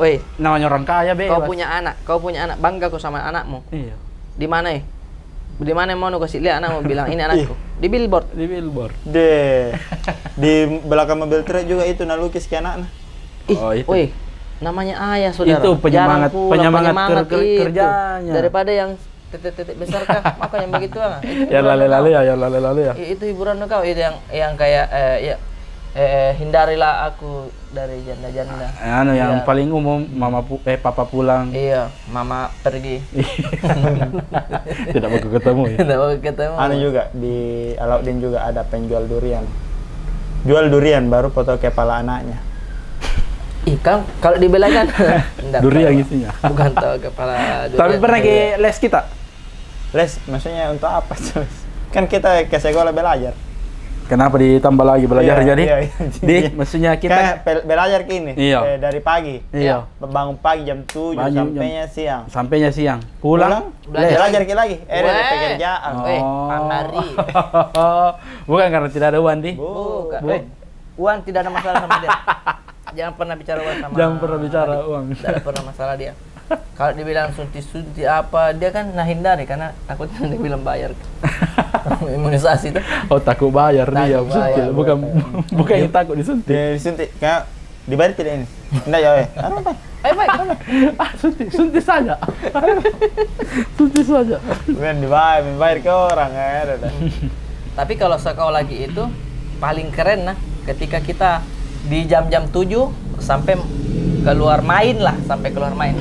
Weh, Namanya orang kaya bebas. kau punya anak, bangga kau sama anakmu. Iya. Di mana ya? Di mana mau kasih lihat anakmu bilang ini anakku. Di billboard. Di billboard. Di belakang mobil truk juga itu nalukis ke anaknya. Oh, itu. Weh, namanya ayah saudara. Itu penyemangat itu. kerjanya. Daripada yang titik-titik besar kah? Maka yang begitu lah. Ya lalu ya. Itu hiburan kau, itu yang kayak hindarilah aku dari janda-janda. Yang paling umum papa pulang. Iya, mama pergi. Tidak mau ketemu ya. Tidak mau ketemu. Juga di Alauddin juga ada penjual durian. Jual durian baru foto kepala anaknya. Kan kalau dibelakan durian isinya. Bukan tahu kepala durian. Tapi pernah ke les kita? Les, maksudnya untuk apa? Kan kita ke sekolah belajar. Kenapa ditambah lagi belajar jadi? Iya. Maksudnya kita belajar kini. Iya. Dari pagi. Iya. Bangun pagi jam 7 siang. Sampainya siang. Pulang belajar lagi. Ada pekerjaan. Pamari. Bukan karena tidak ada uang di. Bukan. Uang tidak ada masalah sama dia. Jangan pernah bicara uang sama. Jangan pernah bicara uang. Tidak pernah masalah dia. Kalau dibilang suntik apa, dia kan hindari karena takutnya dia bilang bayar. Imunisasi itu. Oh, takut bayar dia. Bukan yang takut disuntik. Disuntik. Kayak dibayar tidak ini? Enggak ya, apa? Baik. Suntik saja. Suntik saja. Bukan dibayar ke orang ada. Tapi kalau sekolah lagi itu paling keren ketika kita di jam-jam 7 sampai keluar main.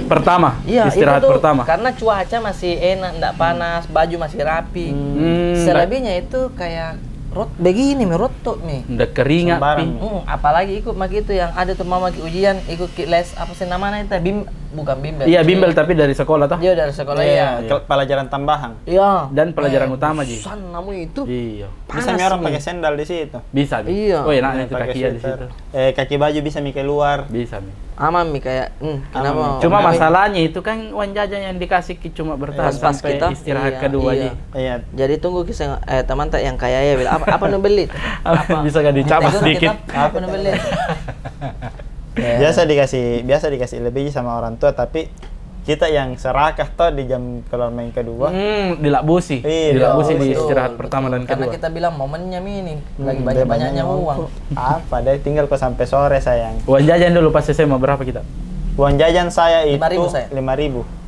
Pertama, iya, istirahat itu tuh, pertama. Karena cuaca masih enak, enggak panas, baju masih rapi. Selebihnya itu kayak begini rotok nih. Udah keringat. Apalagi ikut itu yang ada tuh mama ujian, ikut les apa sih namanya itu? Bukan bimbel. Iya, bimbel tapi dari sekolah toh? Iya, dari sekolah ya. Pelajaran tambahan. Iya. Dan pelajaran utama ji. Namun itu. Iya. Bisa orang pakai sendal di situ. Bisa. Iya. Oh, enaknya itu kaki di situ. Kaki baju bisa keluar. Bisa. Aman kayak kenapa? Cuma masalahnya itu kan uang jajan yang dikasih cuma bertahan sampai kita istirahat kedua ji. Iya. Jadi tunggu kisah teman tak yang kaya ya bilang apa nu beli? Bisa kan dicapas sedikit. Apa nu beli? Biasa dikasih lebih sama orang tua, tapi kita yang serakah toh di jam keluar main kedua. Dilabusi. Dilabusi di istirahat pertama dan kedua. Karena kita bilang momennya ini lagi banyak-banyaknya uang. Apa deh tinggal kok sampai sore sayang. Uang jajan dulu pas SMA berapa kita? Uang jajan saya itu 5.000.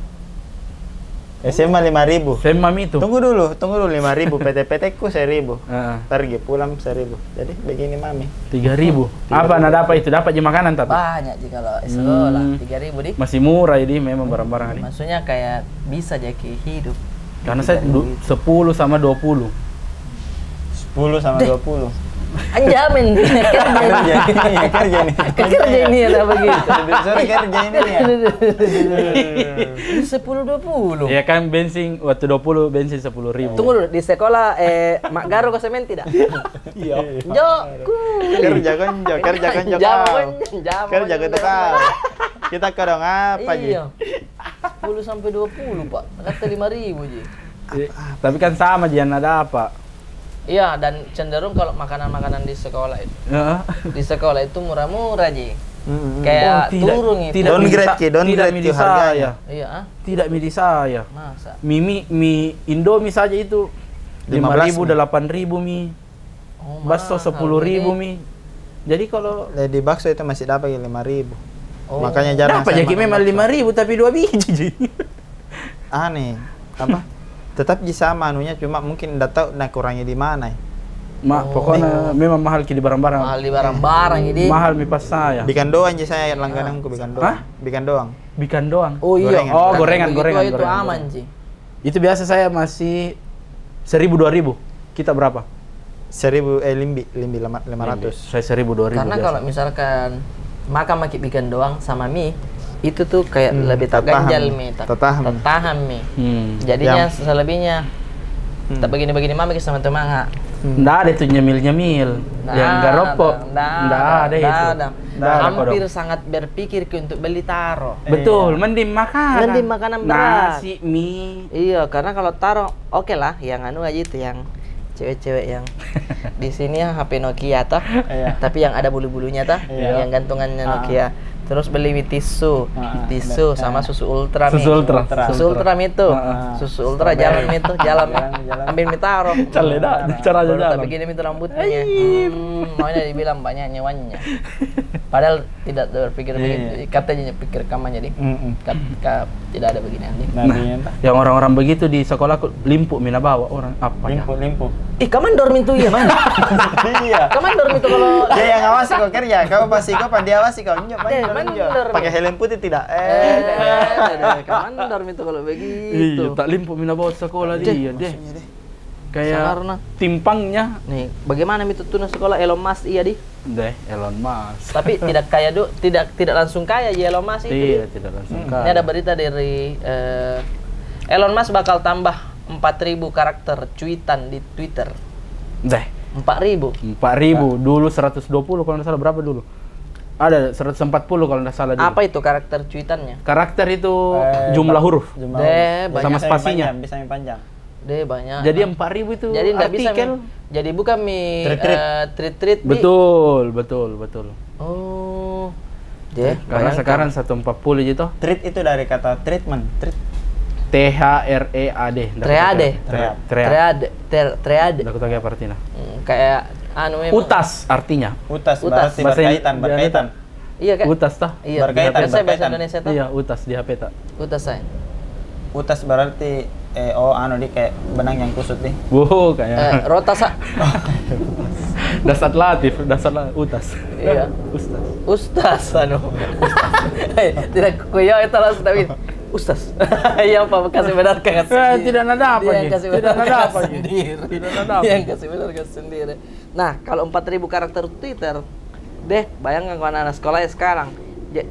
SMA 5.000. SMA itu. Tunggu dulu 5.000. PT ku 1.000. Pergi pulang 1.000. Jadi begini mami. 3.000. Apa nada apa itu? Dapat je makanan tapi? Banyak sih kalau sekolah 3.000 dik. Masih murah jadi memang barang-barang ini. Maksudnya kayak bisa jadi hidup. Karena saya 10 sama 20. 10 sama 20. Anjamin kerja ini ada begitu. Sore kerja ini ya. 10-20. Ya kan bensin waktu 20 bensin 10.000. Tunggu dulu di sekolah Mak Garo ke semen tidak? Iya. Kerja konjo. Kerja ke tukang. Kita kadang apa ji? 10 sampai 20 Pak. Kata 5.000 ji. Tapi kan sama jangan ada apa. Iya, dan cenderung kalau makanan-makanan di sekolah itu. Di sekolah itu murah-murah, Ji. Kayak turun itu. Downgrade harganya. Iya, Tidak mie di saya. Masa? Mie Indomie saja itu 5.000, 8.000 mie. Bakso 10.000 mie. Jadi kalau di bakso itu masih dapat 5.000. Makanya jarang dapat jadi memang 5.000 tapi 2 biji. Aneh. Apa? Tetap sama anunya, cuma mungkin enggak tahu kurangnya di mana. Pokoknya memang mahal di barang-barang. Mahal di barang-barang ini. Mahal mie pas saya. Bikan doang aja saya langgananku bikan doang. Bikan doang. Bikan doang. Oh iya. Gorengan. Itu aman, Ji. Itu biasa saya masih 1.000-2.000. Kita berapa? 1.000 500. Saya 1.000-2.000. Karena kalau misalkan makan bikin doang sama mie itu tuh kayak lebih terganjal mi, tertahan mi. Jadinya selebihnya tak begini-begini mami sama teman. Nggak ada itu nyemil-nyemil. Yang garopok. Nggak ada itu. Hampir sangat berpikir untuk beli taro. Betul, mending makanan. Mending makanan berat. Nasi, mie. Iya, karena kalau taro oke lah, yang anu aja itu yang cewek-cewek yang di sini ya HP Nokia toh. Tapi yang ada bulu-bulunya toh, yang gantungannya Nokia. Terus beli tisu sama susu ultra mi. Susu ultra mi itu. Susu ultra jalan mi itu, jalan ambil mi taro. Cara jalan. Tapi begini mi rambutnya. Maunya dibilang banyak nyewanya. Padahal tidak berpikir begitu. Katanya pikir kamarnya di. Tidak ada begini nanti. Yang orang-orang begitu di sekolah limpu mina bawa orang apa ya? Limpu. Ih, kaman dormi tuh ya mana? Iya. Kaman dormi tuh kalau dia yang ngawasi kau kerja, kau pasti kau diawasi kau pakai helm putih tidak? Kaman dormi tuh kalau begitu. Iya, tak limpu mina bawa sekolah dia deh. Kayak timpangnya. Nih, bagaimana itu tuh sekolah Elon Musk iya di? Deh, Elon Musk. Tapi tidak kaya tidak langsung kaya ya Elon Musk itu. Iya, tidak langsung kaya. Ini ada berita dari Elon Musk bakal tambah 4.000 karakter cuitan di Twitter. Deh. 4.000. 4.000. Dulu 120 kalau nggak salah, berapa dulu? Ada 140 kalau nggak salah dulu. Apa itu karakter cuitannya? Karakter itu jumlah huruf. Sama spasinya. Bisa panjang. Deh banyak. Jadi 4.000 itu jadi nggak bisa artikel. Jadi bukan tweet. Betul. Oh. Deh, karena sekarang 140 gitu. Treat itu dari kata treatment. THREAD. Triade. Aku tahu apa artinya. Kayak anu memang. Utas artinya. Utas berarti berkaitan. Iya kan? Utas tah? Iya. Berkaitan. Bahasa Indonesia tah? Iya, utas di HP tak. Utas saya. Utas berarti di kayak benang yang kusut nih. Wow, kayak rotasa. dasar utas. Iya. Ustaz tidak kuya itu langsung tapi Ustaz. Iya Pak, kasih benarkan tidak ada apa dia kasih benarkan sendiri. Tidak ada apa. Yang kasih benarkan sendiri. Nah, kalau 4.000 karakter Twitter, deh bayangkan kalau anak sekolah sekarang.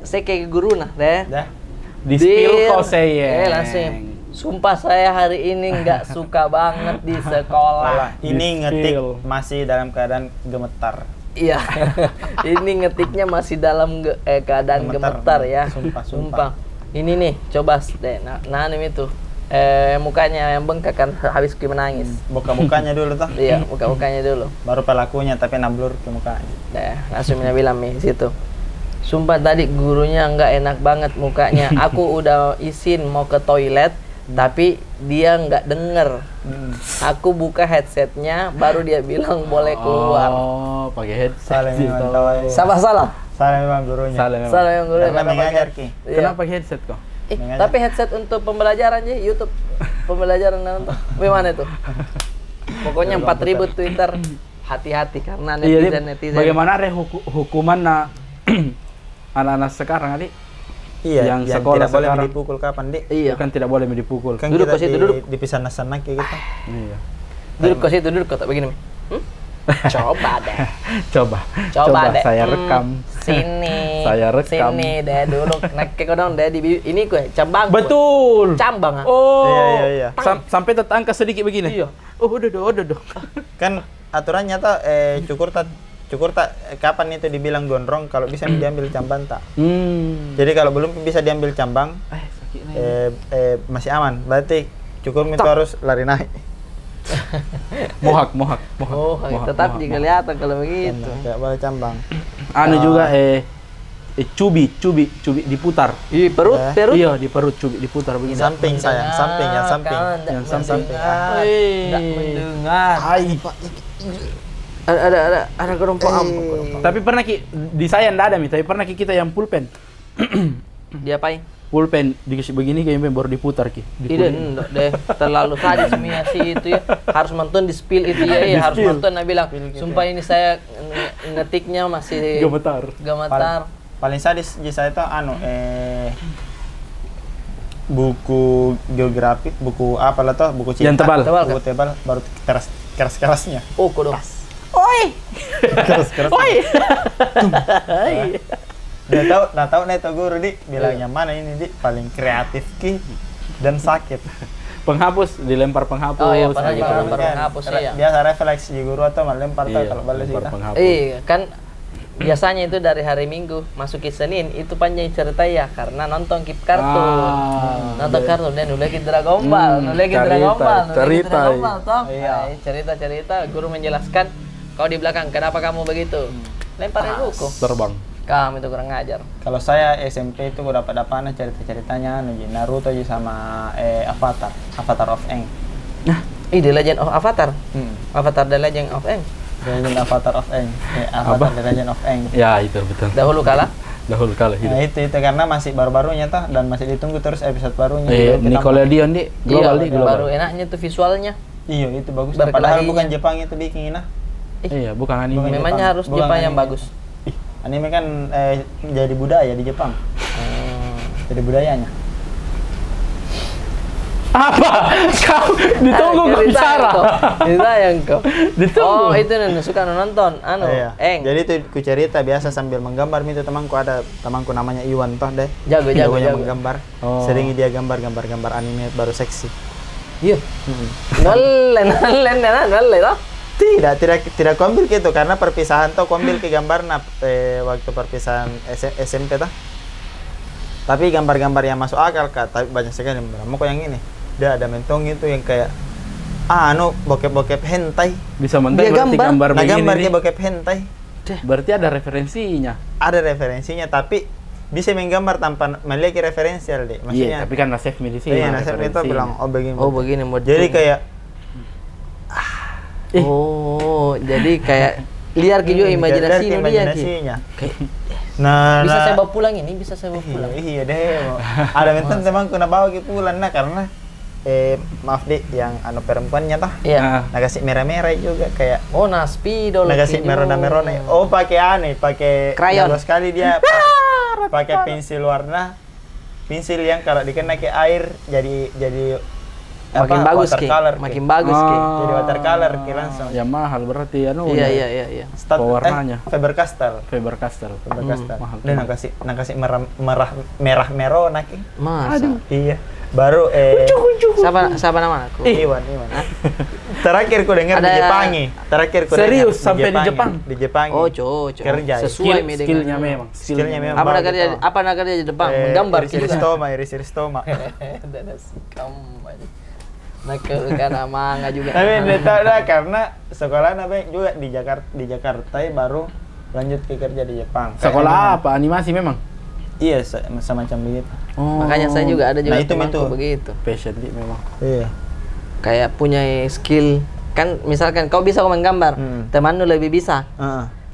Saya kayak guru deh. Di spill kau saya. Langsung. Sumpah saya hari ini nggak suka banget di sekolah. Ini ngetik masih dalam keadaan gemetar. Iya. Ini ngetiknya masih dalam keadaan gemetar ya. Sumpah. Ini nih, coba deh. Nah ini itu. Mukanya yang bengkak kan habis menangis. Buka-mukanya dulu toh. Iya, buka-mukanya dulu. Baru pelakunya tapi nablur ke mukanya. Langsung bilang nih situ. Sumpah tadi gurunya nggak enak banget mukanya. Aku udah izin mau ke toilet. Tapi dia nggak denger. Aku buka headsetnya, baru dia bilang boleh keluar. Oh, pakai headset. Salah. Salah memang gurunya. Salah memang gurunya. Karena mengajar Ki. Kenapa pakai headset kok? Tapi headset untuk pembelajaran aja, YouTube. Pembelajaran nonton. Bagaimana itu? Pokoknya 4.000 Twitter. Hati-hati karena netizen. Bagaimana hukuman anak-anak sekarang adik? Iya, yang sekolah tidak boleh sekarang dipukul kapan, Dik? Iya. Kan tidak boleh dipukul. Kan duduk ke situ, duduk. Dipisah sana kayak gitu. Iya. Duduk ke situ, duduk kok begini. Coba deh. Coba deh. Saya rekam. Sini. Saya rekam. Sini deh dulu. Naik ke kodong deh di ini gue cambang. Betul. Cambang. Oh. Iya. Sampai terangkat sedikit begini. Iya. Oh, udah. Kan aturannya tuh cukur tak kapan itu dibilang gondrong kalau bisa diambil cambang tak. Jadi kalau belum bisa diambil cambang masih aman. Berarti cukur itu harus lari naik. Mohak. Tetap kelihatan kalau begitu. Enggak boleh cambang. Juga cubi diputar. Di perut. Iya, di perut cubi diputar begini. Samping sayang, samping. Yang samping. Enggak mendengar. Ada kerompok. Tapi pernah di saya enggak ada tapi pernah kita yang pulpen. Diapain? Pulpen dikasih begini kayaknya baru diputar Tidak deh, terlalu sadis sih itu ya. Harus nonton di spill itu ya, harus nonton bilang. Sumpah ini saya ngetiknya masih gemetar. Paling sadis di saya itu buku geografi, buku apa lah toh, buku cinta. Yang tebal. Buku tebal baru keras-kerasnya. Oh, kodoh. Oi. Keras-keras. Oi. Nah tahu nih tuh guru di bilangnya mana ini di paling kreatif ki dan sakit. Penghapus, dilempar penghapus. Oh iya, pernah juga lempar penghapus ya. Biasa refleks di guru atau melempar tuh kalau balik sih. Iya, kan biasanya itu dari hari Minggu masuk ke Senin itu panjang cerita ya karena nonton Kip Kartun. Nonton kartun dan nulis Dragon Ball, cerita toh. Iya, cerita guru menjelaskan kau di belakang kenapa kamu begitu. Lemparin buku. Terbang. Kamu itu kurang ngajar. Kalau saya SMP itu gue dapat cerita-ceritanya Naruto aja sama Avatar of Aang. Nah, The Legend of Avatar. Avatar The Legend of Aang. The Legend Avatar of Aang. Avatar The Legend of Aang. Ya, itu betul. Dahulu kala Gitu. Nah, itu karena masih baru-barunya toh dan masih ditunggu terus episode barunya. Nickelodeon di global. Baru enaknya tuh visualnya. Iya, itu bagus. Padahal bukan Jepang itu bikin Iya, bukan anime. Memangnya harus Jepang yang bagus. Anime kan jadi budaya di Jepang. Jadi budayanya. Apa? Kau ditunggu kau bicara. Ditayang kau. Ditunggu. Oh, itu suka nonton Eng. Jadi itu ku cerita biasa sambil menggambar itu temanku namanya Iwan toh deh. Jago. Menggambar. Sering dia gambar anime baru seksi. Iya. Nollen toh. Tidak kuambil gitu karena perpisahan tuh kuambil ke gambar waktu perpisahan SMP tuh. Tapi gambar-gambar yang masuk akal kak, tapi banyak sekali. Mau kok yang ini, dia ada mentong itu yang kayak bokep hentai. Bisa mentai berarti gambar begini. Gambarnya bokep hentai. Berarti ada referensinya. Ada referensinya, tapi bisa menggambar tanpa memiliki referensial deh. Iya, tapi kan Nasef medisi. Iya, Nasef itu bilang begini. Begini model. Jadi kayak jadi kayak liar juga imajinasinya. Nah, bisa saya bawa pulang ini, bisa saya bawa pulang. Iya deh. Ada mentan teman kena bawa ke pulang karena maaf deh yang perempuannya toh. Iya. Nah kasih merah-merah juga kayak spidol. Nah kasih merona-merona. Oh pakai krayon. Bagus sekali dia. Pakai pensil warna. Pensil yang kalau dikena ke air jadi makin bagus makin bagus jadi watercolor langsung. Ya mahal berarti iya. Warnanya Faber-Castell. Dan nakasih merah merona ki. Masa? Iya. Baru siapa nama aku? Iwan. Terakhir ku dengar di Jepangi. Serius sampai di Jepang. Di Jepang. Oh, cocok. Kerja. Sesuai skillnya memang. Apa nagarnya di Jepang? Menggambar Iristoma. Karena manga juga. Tapi tidak karena sekolah juga di Jakarta baru lanjut ke kerja di Jepang. Sekolah apa? Animasi memang. Iya, semacam begitu. Makanya saya juga ada juga temanku begitu. Passion memang. Iya. Kayak punya skill. Kan misalkan kau bisa menggambar, temanmu lebih bisa.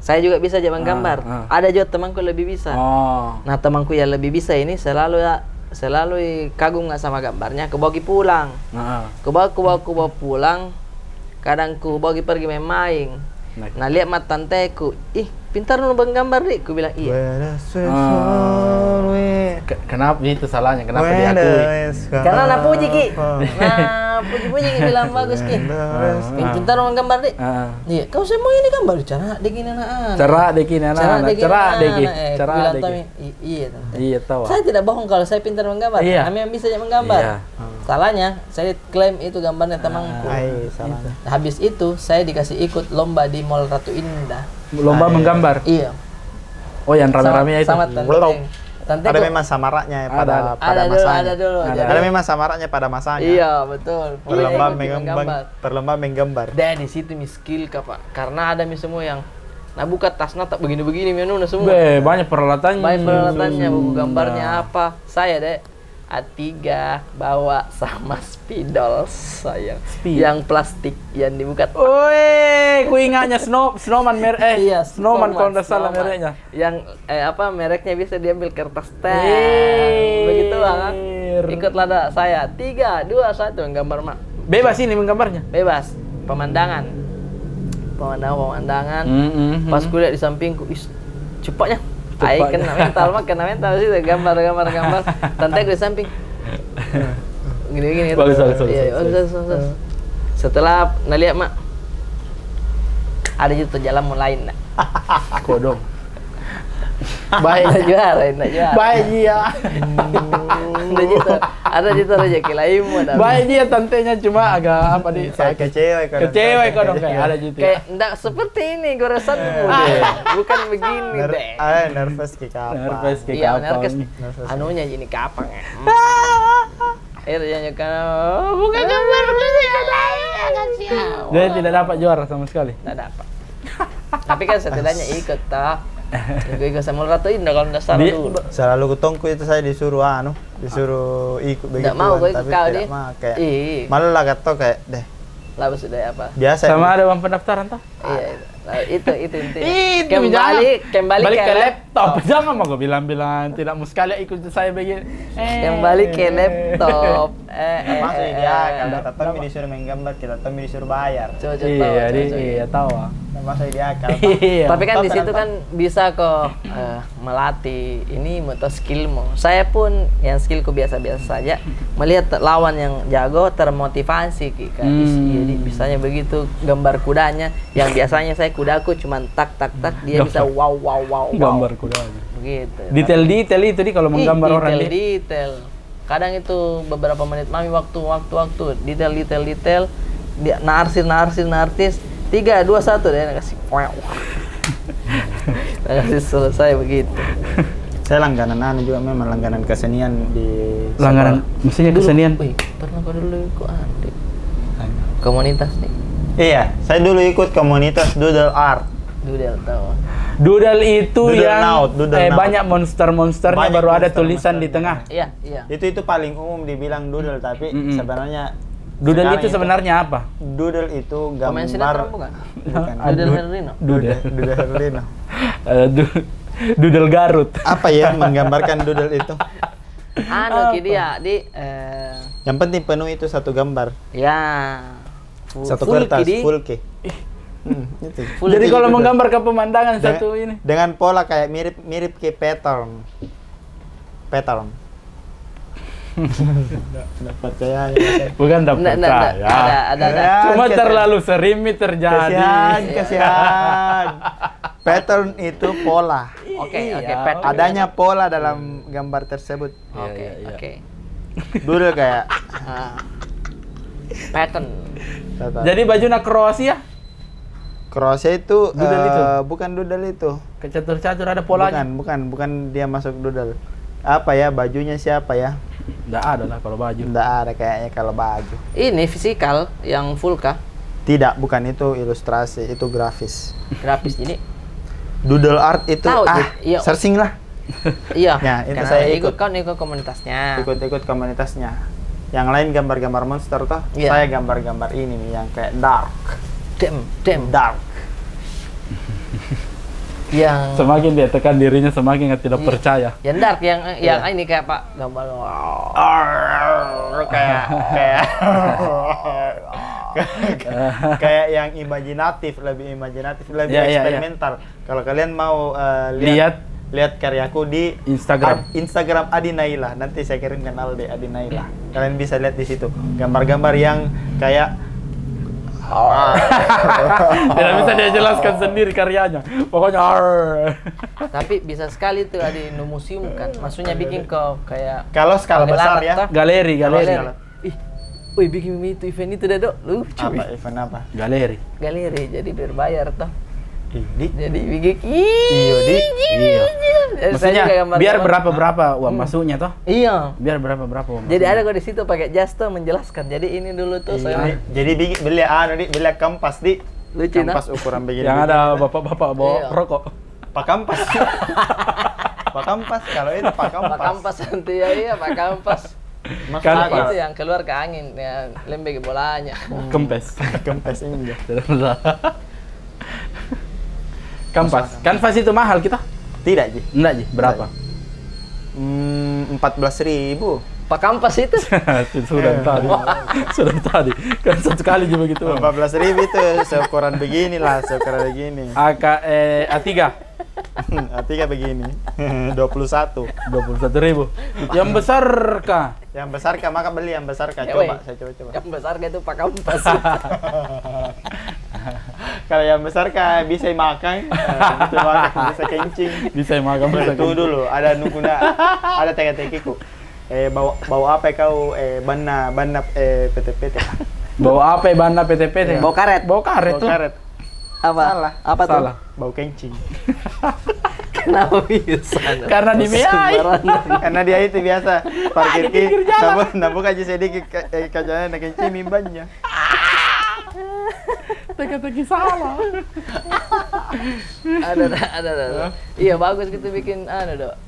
Saya juga bisa aja menggambar. Ada juga temanku lebih bisa. Nah, temanku yang lebih bisa ini selalu kagum nggak sama gambarnya, kebawa pulang. Kebawa pulang. Kadang ku bawa pergi main. Nah lihat mat tanteku, pintar lu menggambar nih, ku bilang iya. Kenapa itu salahnya? Kenapa diakui? Karena nak puji ki, puji ki bilang bagus ki. Pintar lu menggambar nih. Iya, kau semua ini gambar cara degini anak. Iya tahu. Saya tidak bohong kalau saya pintar menggambar. Kami yang bisa menggambar. Salahnya saya klaim itu gambarnya temanku. Habis itu saya dikasih ikut lomba di Mall Ratu Indah. Lomba menggambar. Iya. Oh, yang rame-rame itu. Sama Ada memang samaraknya pada masanya. Ada memang samaraknya pada masanya. Iya, betul. Perlomba menggambar. Dan di situ skill Pak. Karena ada semua yang buka tasnya tak begini-begini semua. Banyak peralatannya. Buku gambarnya apa? Saya deh A3 bawa sama spidol saya yang plastik yang dibuka. Ku ingatnya snowman snowman kalau tidak salah mereknya. Yang mereknya bisa diambil kertas teh. Begitu kan. Ikutlah saya 3, 2, 1 menggambar mak. Bebas ini menggambarnya. Bebas. Pemandangan. Pas kuliah di sampingku, cepatnya. Kena mental sih gambar. Tante gue di samping. Gini. Bagus. Iya, setelah lihat mak, ada juga jalan mulai. Kodong. Baik. Nggak juara, nggak juara. Baik dia. Ada gitu rezeki laimu. Baik dia tantenya cuma agak apa di kecewa kau dong kayak ada gitu. Kayak enggak seperti ini goresanmu deh. Bukan begini deh. Nervous ke kapan? Nervous ke Iya, kapan? anunya gini kapan ya? Akhirnya kan bukan gambar Jadi tidak dapat juara sama sekali. tidak dapat. Tapi kan setidaknya ikut tak. Ikut sama Ratu Indah kalau tidak salah dulu. Selalu kutongku itu saya disuruh disuruh ikut begitu. Tidak mau gue ikut kau deh. Kayak malah kata kayak deh. Lah sudah apa? Biasa. Sama ada uang pendaftaran toh? Iya, itu intinya. Kembali ke laptop. Jangan mau gue bilang tidak mau sekali ikut saya begini. Kembali ke laptop. Maksudnya dia kalau Tommy disuruh main gambar, kita Tommy disuruh bayar. Iya tahu. Maksudnya dia kalau. Tapi kan di situ kan bisa kok melatih ini atau skillmu. Saya pun yang skillku biasa-biasa saja, melihat lawan yang jago termotivasi kan. Jadi bisanya begitu gambar kudanya yang biasanya saya kudaku cuma tak dia bisa wow. Gambar kudanya. Begitu. Detail itu di kalau menggambar orang detail. Kadang itu beberapa menit mami waktu detail dia narsir 3, 2, 1 dia kasih wow. Kasih selesai begitu. Saya langganan juga memang langganan kesenian di langganan mestinya kesenian. Pernah kau dulu ikut komunitas nih. Iya, saya dulu ikut komunitas Doodle Art. Doodle tahu. Doodle itu doodle yang banyak monsternya banyak baru ada tulisan di tengah. Iya. Itu paling umum dibilang doodle, tapi sebenarnya doodle itu sebenarnya apa? Doodle itu gambar bukan? Doodle Herlino. Doodle Herlino. Doodle Garut. Apa ya menggambarkan doodle itu? Dia yang penting penuh itu satu gambar. Ya. Satu kertas full key. Jadi kalau menggambar ke pemandangan satu ini dengan pola kayak mirip ke pattern. Tidak percaya. Bukan tidak percaya. Ada. Cuma terlalu sering terjadi. Kasihan. Pattern itu pola. Oke. Adanya pola dalam gambar tersebut. Oke. Doodle kayak pattern. Jadi bajunya Kroasia? Kroasia itu doodle itu? Bukan doodle itu. Kecatur-catur ada polanya? Bukan dia masuk doodle. Apa ya bajunya siapa ya? Nggak ada lah kalau baju. Nggak ada kayaknya kalau baju. Ini fisikal yang full kah? Tidak, bukan itu ilustrasi, itu grafis. Grafis ini. Doodle art itu iya. Searching lah. Iya. Ya, itu saya ikut komunitasnya. Ikut komunitasnya. Yang lain gambar-gambar monster toh. Yeah. Saya gambar-gambar ini nih yang kayak dark. Damn dark. Yang semakin dia tekan dirinya semakin tidak percaya. Yang dark yang ini kayak Pak gambar kayak yang lebih imajinatif, lebih eksperimental. Kalau kalian mau lihat karyaku di Instagram Adi Naila, nanti saya kirimkan Alde Adi Naila. Kalian bisa lihat di situ gambar-gambar yang kayak tidak bisa dia jelaskan sendiri karyanya. Pokoknya tapi bisa sekali tuh ada di museum kan. Maksudnya bikin kayak kalau skala besar ya. Galeri. Wih, bikin itu event itu dah, Dok. Lucu. Apa event apa? Galeri. Jadi berbayar toh. Jadi bikin iya. Maksudnya biar berapa uang masuknya toh? Iya. Biar berapa uang. Jadi ada kok di situ pakai jas tuh menjelaskan. Jadi ini dulu tuh saya. Jadi beli kampas di lucu kampas ukuran begini. Yang ada bapak-bapak bawa rokok. Pak Kampas. Pak Kampas kalau itu Pak Kampas. Pak Kampas nanti ya Pak Kampas. Kan itu yang keluar ke angin, yang lembek bolanya. Kempes ini dia. Kanvas itu mahal kita? Tidak, Ji. Enggak, Ji. Berapa? 14.000. Pak Kampas itu? Sudah tadi. Kan satu kali juga begitu. 14.000 itu seukuran begini. A3. A3 begini. 21.000. Yang besar kah? Yang besar kah? Maka beli yang besar kah? Coba. Yang besar kah itu Pak Kampas. Kalau yang besar kan bisa makan, bisa kencing. Bisa makan, bisa Tunggu dulu, ada nukuna, ada teka-tekiku. Bau apa kau banna PT-PT? Bau apa banna PT-PT? Bau karet. Bau karet tuh. Karet. Apa? Salah. Apa tuh? Salah. Bau kencing. Kenapa bisa? Karena dibiayai. Karena dia itu biasa parkir ki, nampuk aja sedikit kacanya nak kencing mimbannya. Teka-teki salah. Ada. Iya bagus gitu bikin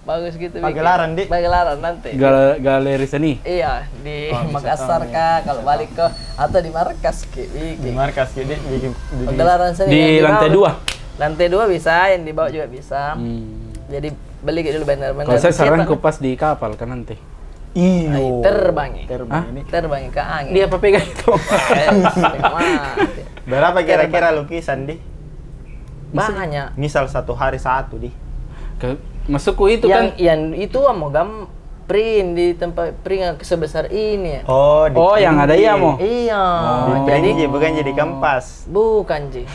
bagus gitu bikin. Pagelaran, Dik. Pagelaran nanti. Galeri seni. Iya, di Makassar kah, kalau balik ke atau di markas Di bikin. markas jadi bikin Pagelaran seni Di yang lantai bawah. 2. Lantai 2 bisa, yang di bawah juga bisa. Jadi beli dulu benar-benar. Kalau saya saranku pas di kapal kan nanti. iyo Terbangi ini. Terbangi ke angin. Dia apa pegang itu? Mati. Berapa kira-kira lukisan di? Banyak. Misal 1 hari 1 di. Masukku itu Yang kan. yang itu mau print di tempat print yang sebesar ini ya. Oh, yang ada ya mau. Iya. Jadi bukan jadi kampas. Bukan Ji.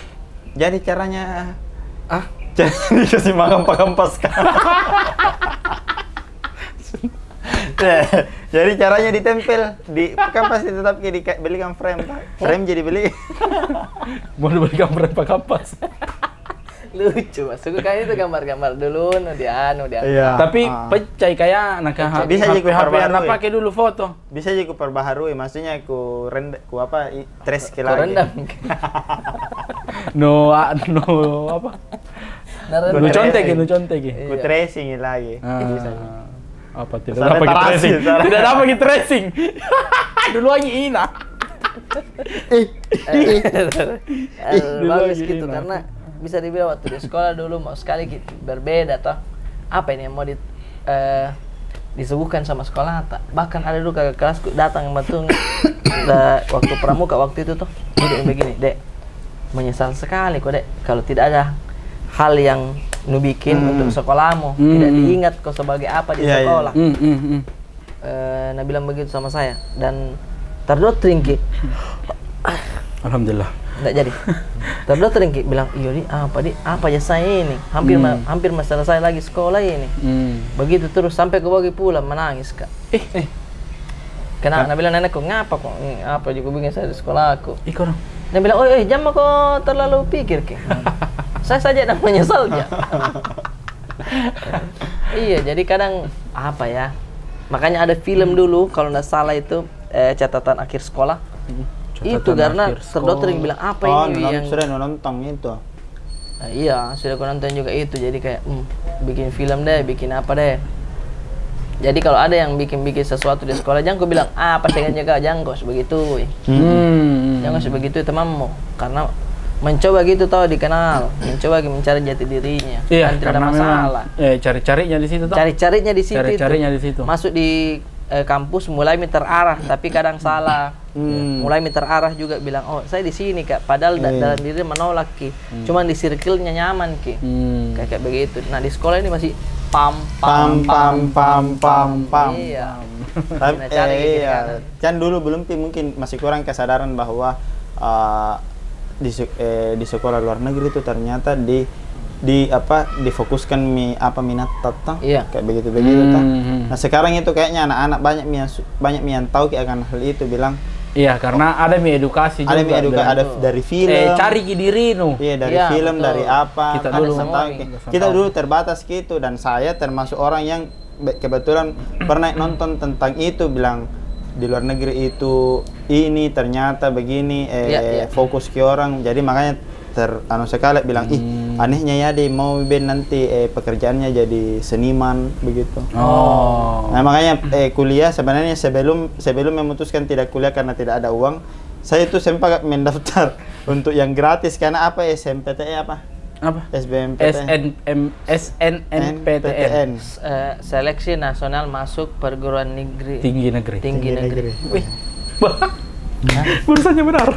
Jadi caranya Jadi dikasih makan kampas kan. Jadi caranya ditempel di kampas tetap belikan frame. Frame jadi beli. mau diberikan berapa kampas. Lucu, masuk kayak itu gambar-gambar dulu, dia. Iya. Tapi pecah kayak Bisa HP juga perbaharui. anak pakai dulu foto. Bisa juga perbaharui, maksudnya ku trace ke Kau lagi. rendam. No apa? Nu contekin. Ku tracing lagi. Bisa. Apa tidak Sampai dapat terasi, tracing? salah. Tidak dapat tracing. Dulu lagi Ina. Bagus lagi gitu ini, karena bisa dibilang waktu di sekolah dulu mau sekali gitu berbeda toh. Apa ini yang mau disuguhkan sama sekolah tak? Bahkan ada dulu kakak kelasku datang betul waktu pramuka waktu itu tuh jadi begini, Dek. Menyesal sekali kok, Dek, kalau tidak ada hal yang nu bikin untuk sekolahmu, tidak diingat kau sebagai apa di sekolah. Nah bilang begitu sama saya dan terdoktrin Ki. Alhamdulillah. Enggak jadi. Terdoktrin Ki bilang, "Iya Di, apa aja saya ini? Hampir selesai lagi sekolah ini." Begitu terus sampai ke pagi pulang menangis, Kak. Kenapa? Nah bilang nenekku, "Ngapa kok? Apa juga bikin saya di sekolah aku?" Iko dong. Dia bilang, "Oh, jangan kok terlalu pikir, Ki." Saya saja yang menyesal ya. Iya, jadi kadang apa ya? Makanya ada film dulu kalau nggak salah itu catatan akhir sekolah. Itu karena terdoktrin bilang apa ini yang sudah nonton itu. Iya, sudah aku nonton juga itu. Jadi kayak bikin film deh, bikin apa deh. Jadi kalau ada yang bikin sesuatu di sekolah, jangan kau bilang apa dengan jaga, jangan kau sebegitu. Jangan sebegitu temanmu, karena mencoba gitu tahu dikenal, mencoba mencari jati dirinya. Iya, kan tidak ada masalah. Cari-carinya di situ toh. Cari-carinya di situ. Cari-carinya di situ. Masuk di kampus mulai terarah, tapi kadang salah. Mulai terarah juga bilang, "Oh, saya di sini, Kak." Padahal dalam diri menolak, Ki. Cuman di circle-nya nyaman, Ki. Kayak begitu. Nah, di sekolah ini masih pam. Iya. Tapi iya. Kan dulu belum mungkin masih kurang kesadaran bahwa di sekolah luar negeri itu ternyata difokuskan minat tata kayak begitu toh. Nah sekarang itu kayaknya anak-anak banyak yang tahu akan hal itu bilang iya karena ada edukasi juga ada dari film cari diri nu dari film betul. Dari apa kita dulu terbatas gitu dan saya termasuk orang yang kebetulan pernah nonton tentang itu bilang di luar negeri itu ini ternyata begini fokus ke orang jadi makanya sekali bilang anehnya ya deh mau nanti pekerjaannya jadi seniman begitu. Nah makanya kuliah sebenarnya sebelum memutuskan tidak kuliah karena tidak ada uang saya itu sempat mendaftar untuk yang gratis karena apa SNMPTN apa SNMPTN Seleksi Nasional Masuk Perguruan Negeri Tinggi Negeri. Wih. Barusannya benar.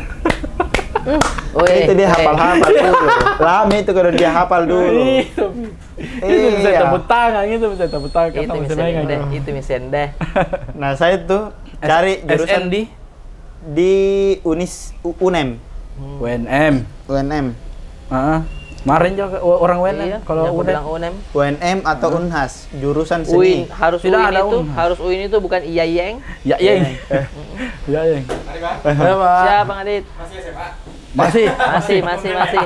Itu dia hafal dulu. Lama itu kalau dia hafal dulu. Itu bisa tepuk tangan, itu bisa tepuk tangan. Itu misen deh. Nah saya tuh cari jurusan di UNEM. UNM. Kemarin juga orang UNM. Iya, Kalau yang aku UNM bilang UNM. UNM atau Unhas, jurusan UIN, seni. harus Tidak UIN ada itu, Unhas. harus UIN itu bukan IAIN. Ya, Yeng. Ya, Yeng. Ayo, Pak. Siap, Bang Adit. Masih. Masih.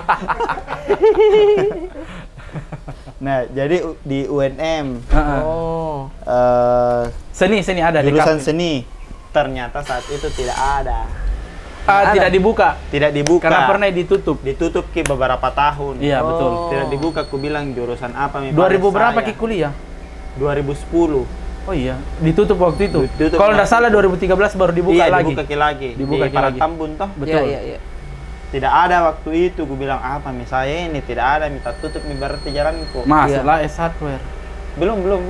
Nah, jadi di UNM Oh. Seni ada di jurusan KAP. seni ternyata saat itu tidak ada. Tidak dibuka. Tidak dibuka. Karena pernah ditutup. Ditutup Ki beberapa tahun. Iya, betul. Tidak dibuka, aku bilang jurusan apa 2000 berapa Ki kuliah? 2010. Oh iya, ditutup waktu itu. Ditutup Kalau nggak waktu salah 2013 baru dibuka iya, lagi. dibuka lagi. Dibuka Di lagi. Tambun toh. Betul. Iya. Tidak ada waktu itu, gue bilang apa misalnya ini tidak ada, minta tutup nih berarti jalanku. Masalah S1. Belum. Belum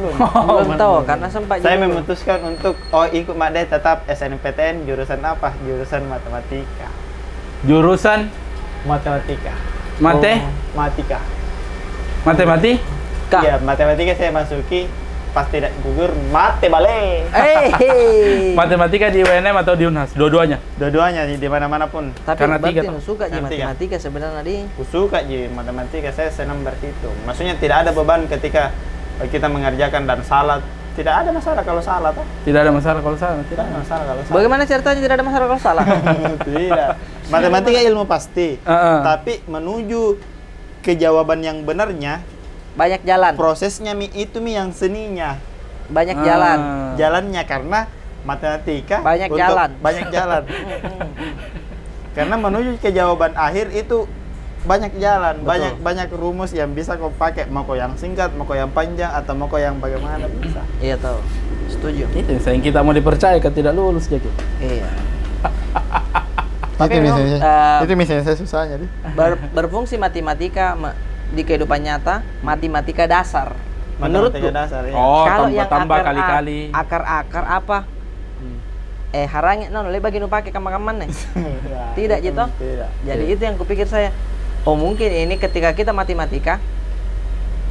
tahu karena sempat Saya juga. memutuskan untuk ikut Made tetap SNMPTN jurusan apa? Jurusan matematika. Jurusan Matematika. matematika. Iya, matematika saya masuki pas tidak gugur mate balik. Matematika di UNM atau di Unhas? Dua-duanya. Dua-duanya di mana-mana pun. Tapi Karena berarti tiga, suka Karena tiga. matematika sebenarnya di. Aku suka ji matematika, saya senang berhitung. Maksudnya tidak ada beban ketika kita mengerjakan dan salah. Tidak ada masalah kalau salah toh. Tidak ada masalah kalau salah. Tidak ada masalah kalau salah. Bagaimana ceritanya tidak ada masalah kalau salah? Tidak. Matematika ilmu pasti. Tapi menuju ke jawaban yang benarnya, Banyak jalan. prosesnya itu yang seninya. Banyak jalan. Jalannya karena matematika Banyak untuk jalan. banyak jalan. Karena menuju ke jawaban akhir itu banyak jalan, Betul. banyak rumus yang bisa kau pakai, mau kau yang singkat, mau kau yang panjang, atau mau kau yang bagaimana bisa. Iya tahu. Setuju. Itu sayang kita mau dipercaya kan tidak lulus jadi. Iya. Itu memang, itu misalnya saya susahnya deh. Berfungsi matematika di kehidupan nyata, matematika dasar. Menurutku. Matematika dasar ya. Oh, Kalau yang tambah kali-kali. akar apa? Harangnya non bagi nu pakai kaman-kaman nih. Ya, Tidak itu gitu. Tidak. Jadi itu yang kupikir saya. Oh mungkin ini ketika kita matematika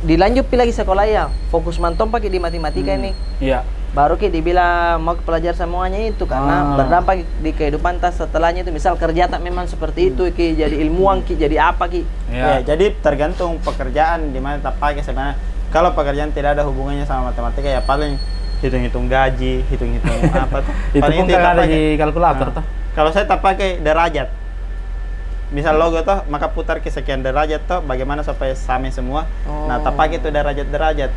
dilanjut lagi sekolah ya, fokus mantap pakai di matematika ini. Iya. Baru ki dibilang mau belajar semuanya itu karena berdampak di kehidupan tas setelahnya itu. Misal kerja tak memang seperti itu ki, jadi ilmuwan ki, jadi apa ki. Ya, jadi tergantung pekerjaan di mana tak pakai sebenarnya. Kalau pekerjaan tidak ada hubungannya sama matematika ya paling hitung-hitung gaji, hitung-hitung apa tuh. Itu Paling pun tak kan ada pakai. di kalkulator toh. Kalau saya tak pakai derajat. Misal logo toh, maka putar ke sekian derajat toh, bagaimana supaya sama semua. Nah, tak pakai itu derajat-derajat.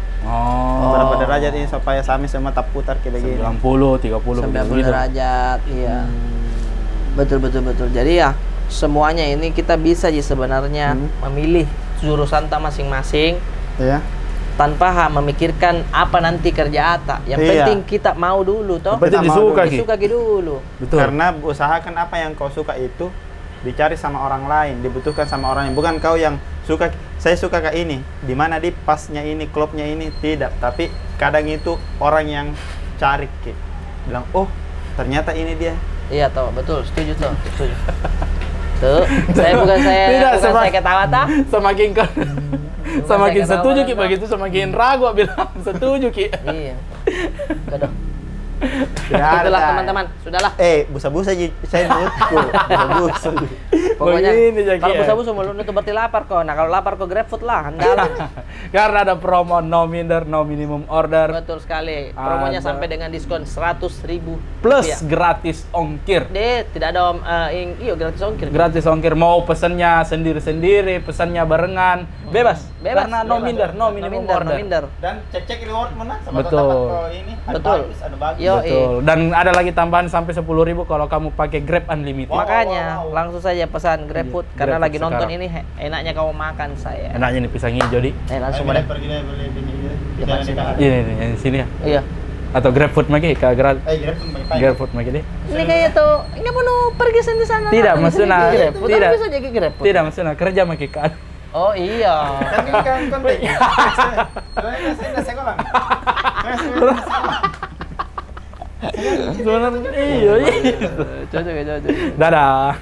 Berapa derajat ini supaya sama semua, tak putar ke begini. 90, 30 90 begitu. derajat, iya. Betul. Jadi ya semuanya ini kita bisa sebenarnya memilih jurusan tak masing-masing Iya. tanpa memikirkan apa nanti kerja apa. Yang Iya. penting kita mau dulu toh. Berarti Kita mau disuka dulu. Ki. Disuka dulu. Betul. Karena usahakan apa yang kau suka itu dicari sama orang lain, dibutuhkan sama orang lain. Bukan kau yang suka, saya suka kayak ini, di mana di pasnya ini, klubnya ini, tidak. Tapi kadang itu orang yang cari, Ki. Bilang, oh ternyata ini dia. Iya toh, betul, setuju toh, setuju. Tuh, saya bukan Tidak, saya ketawa tah. Semakin kan semakin saya ketawa, setuju Ki, kan? begitu semakin ragu bilang setuju Ki. Iya. Kedoh. Tidak ada. Itulah teman-teman, sudahlah. Busa-busa saya menurutku. Busa-busa. Pokoknya Begini, Jaki, kalau ya. busa-busa mulut itu berarti lapar kok. Nah, kalau lapar kok GrabFood lah, andalah. Karena ada promo no minder, no minimum order Betul sekali. Promonya Ada. sampai dengan diskon 100.000 plus rupiah. gratis ongkir. Tidak ada gratis ongkir. Gratis ongkir, mau pesannya sendiri-sendiri, pesannya barengan, bebas. Bebas. Karena no bebas. minder, no minimum minder, order. no minder. Dan cek reward mana? Betul. ini ada Betul. bagus, ada bagus. Yo, Betul. Dan ada lagi tambahan sampai 10.000 kalau kamu pakai Grab Unlimited. Makanya langsung saja pesan GrabFood karena GrabFood lagi nonton sekarang. ini enaknya kamu makan saya. Enaknya nih pisang hijau di. Langsung Boleh boleh. pergi deh, boleh ini. Ya, Jangan masih. dekat. Ini yang sini ya. Iya. Atau GrabFood lagi ke Grab pun baik-baik. GrabFood lagi deh. Ini kayak tuh enggak perlu pergi sendiri sana. Tidak, maksudnya tidak. Bisa jadi GrabFood. Tidak, maksudnya kerja makai kan. Oh iya. Kan konten. Saya sekolah. Sebenarnya iya. Cocok. Dadah.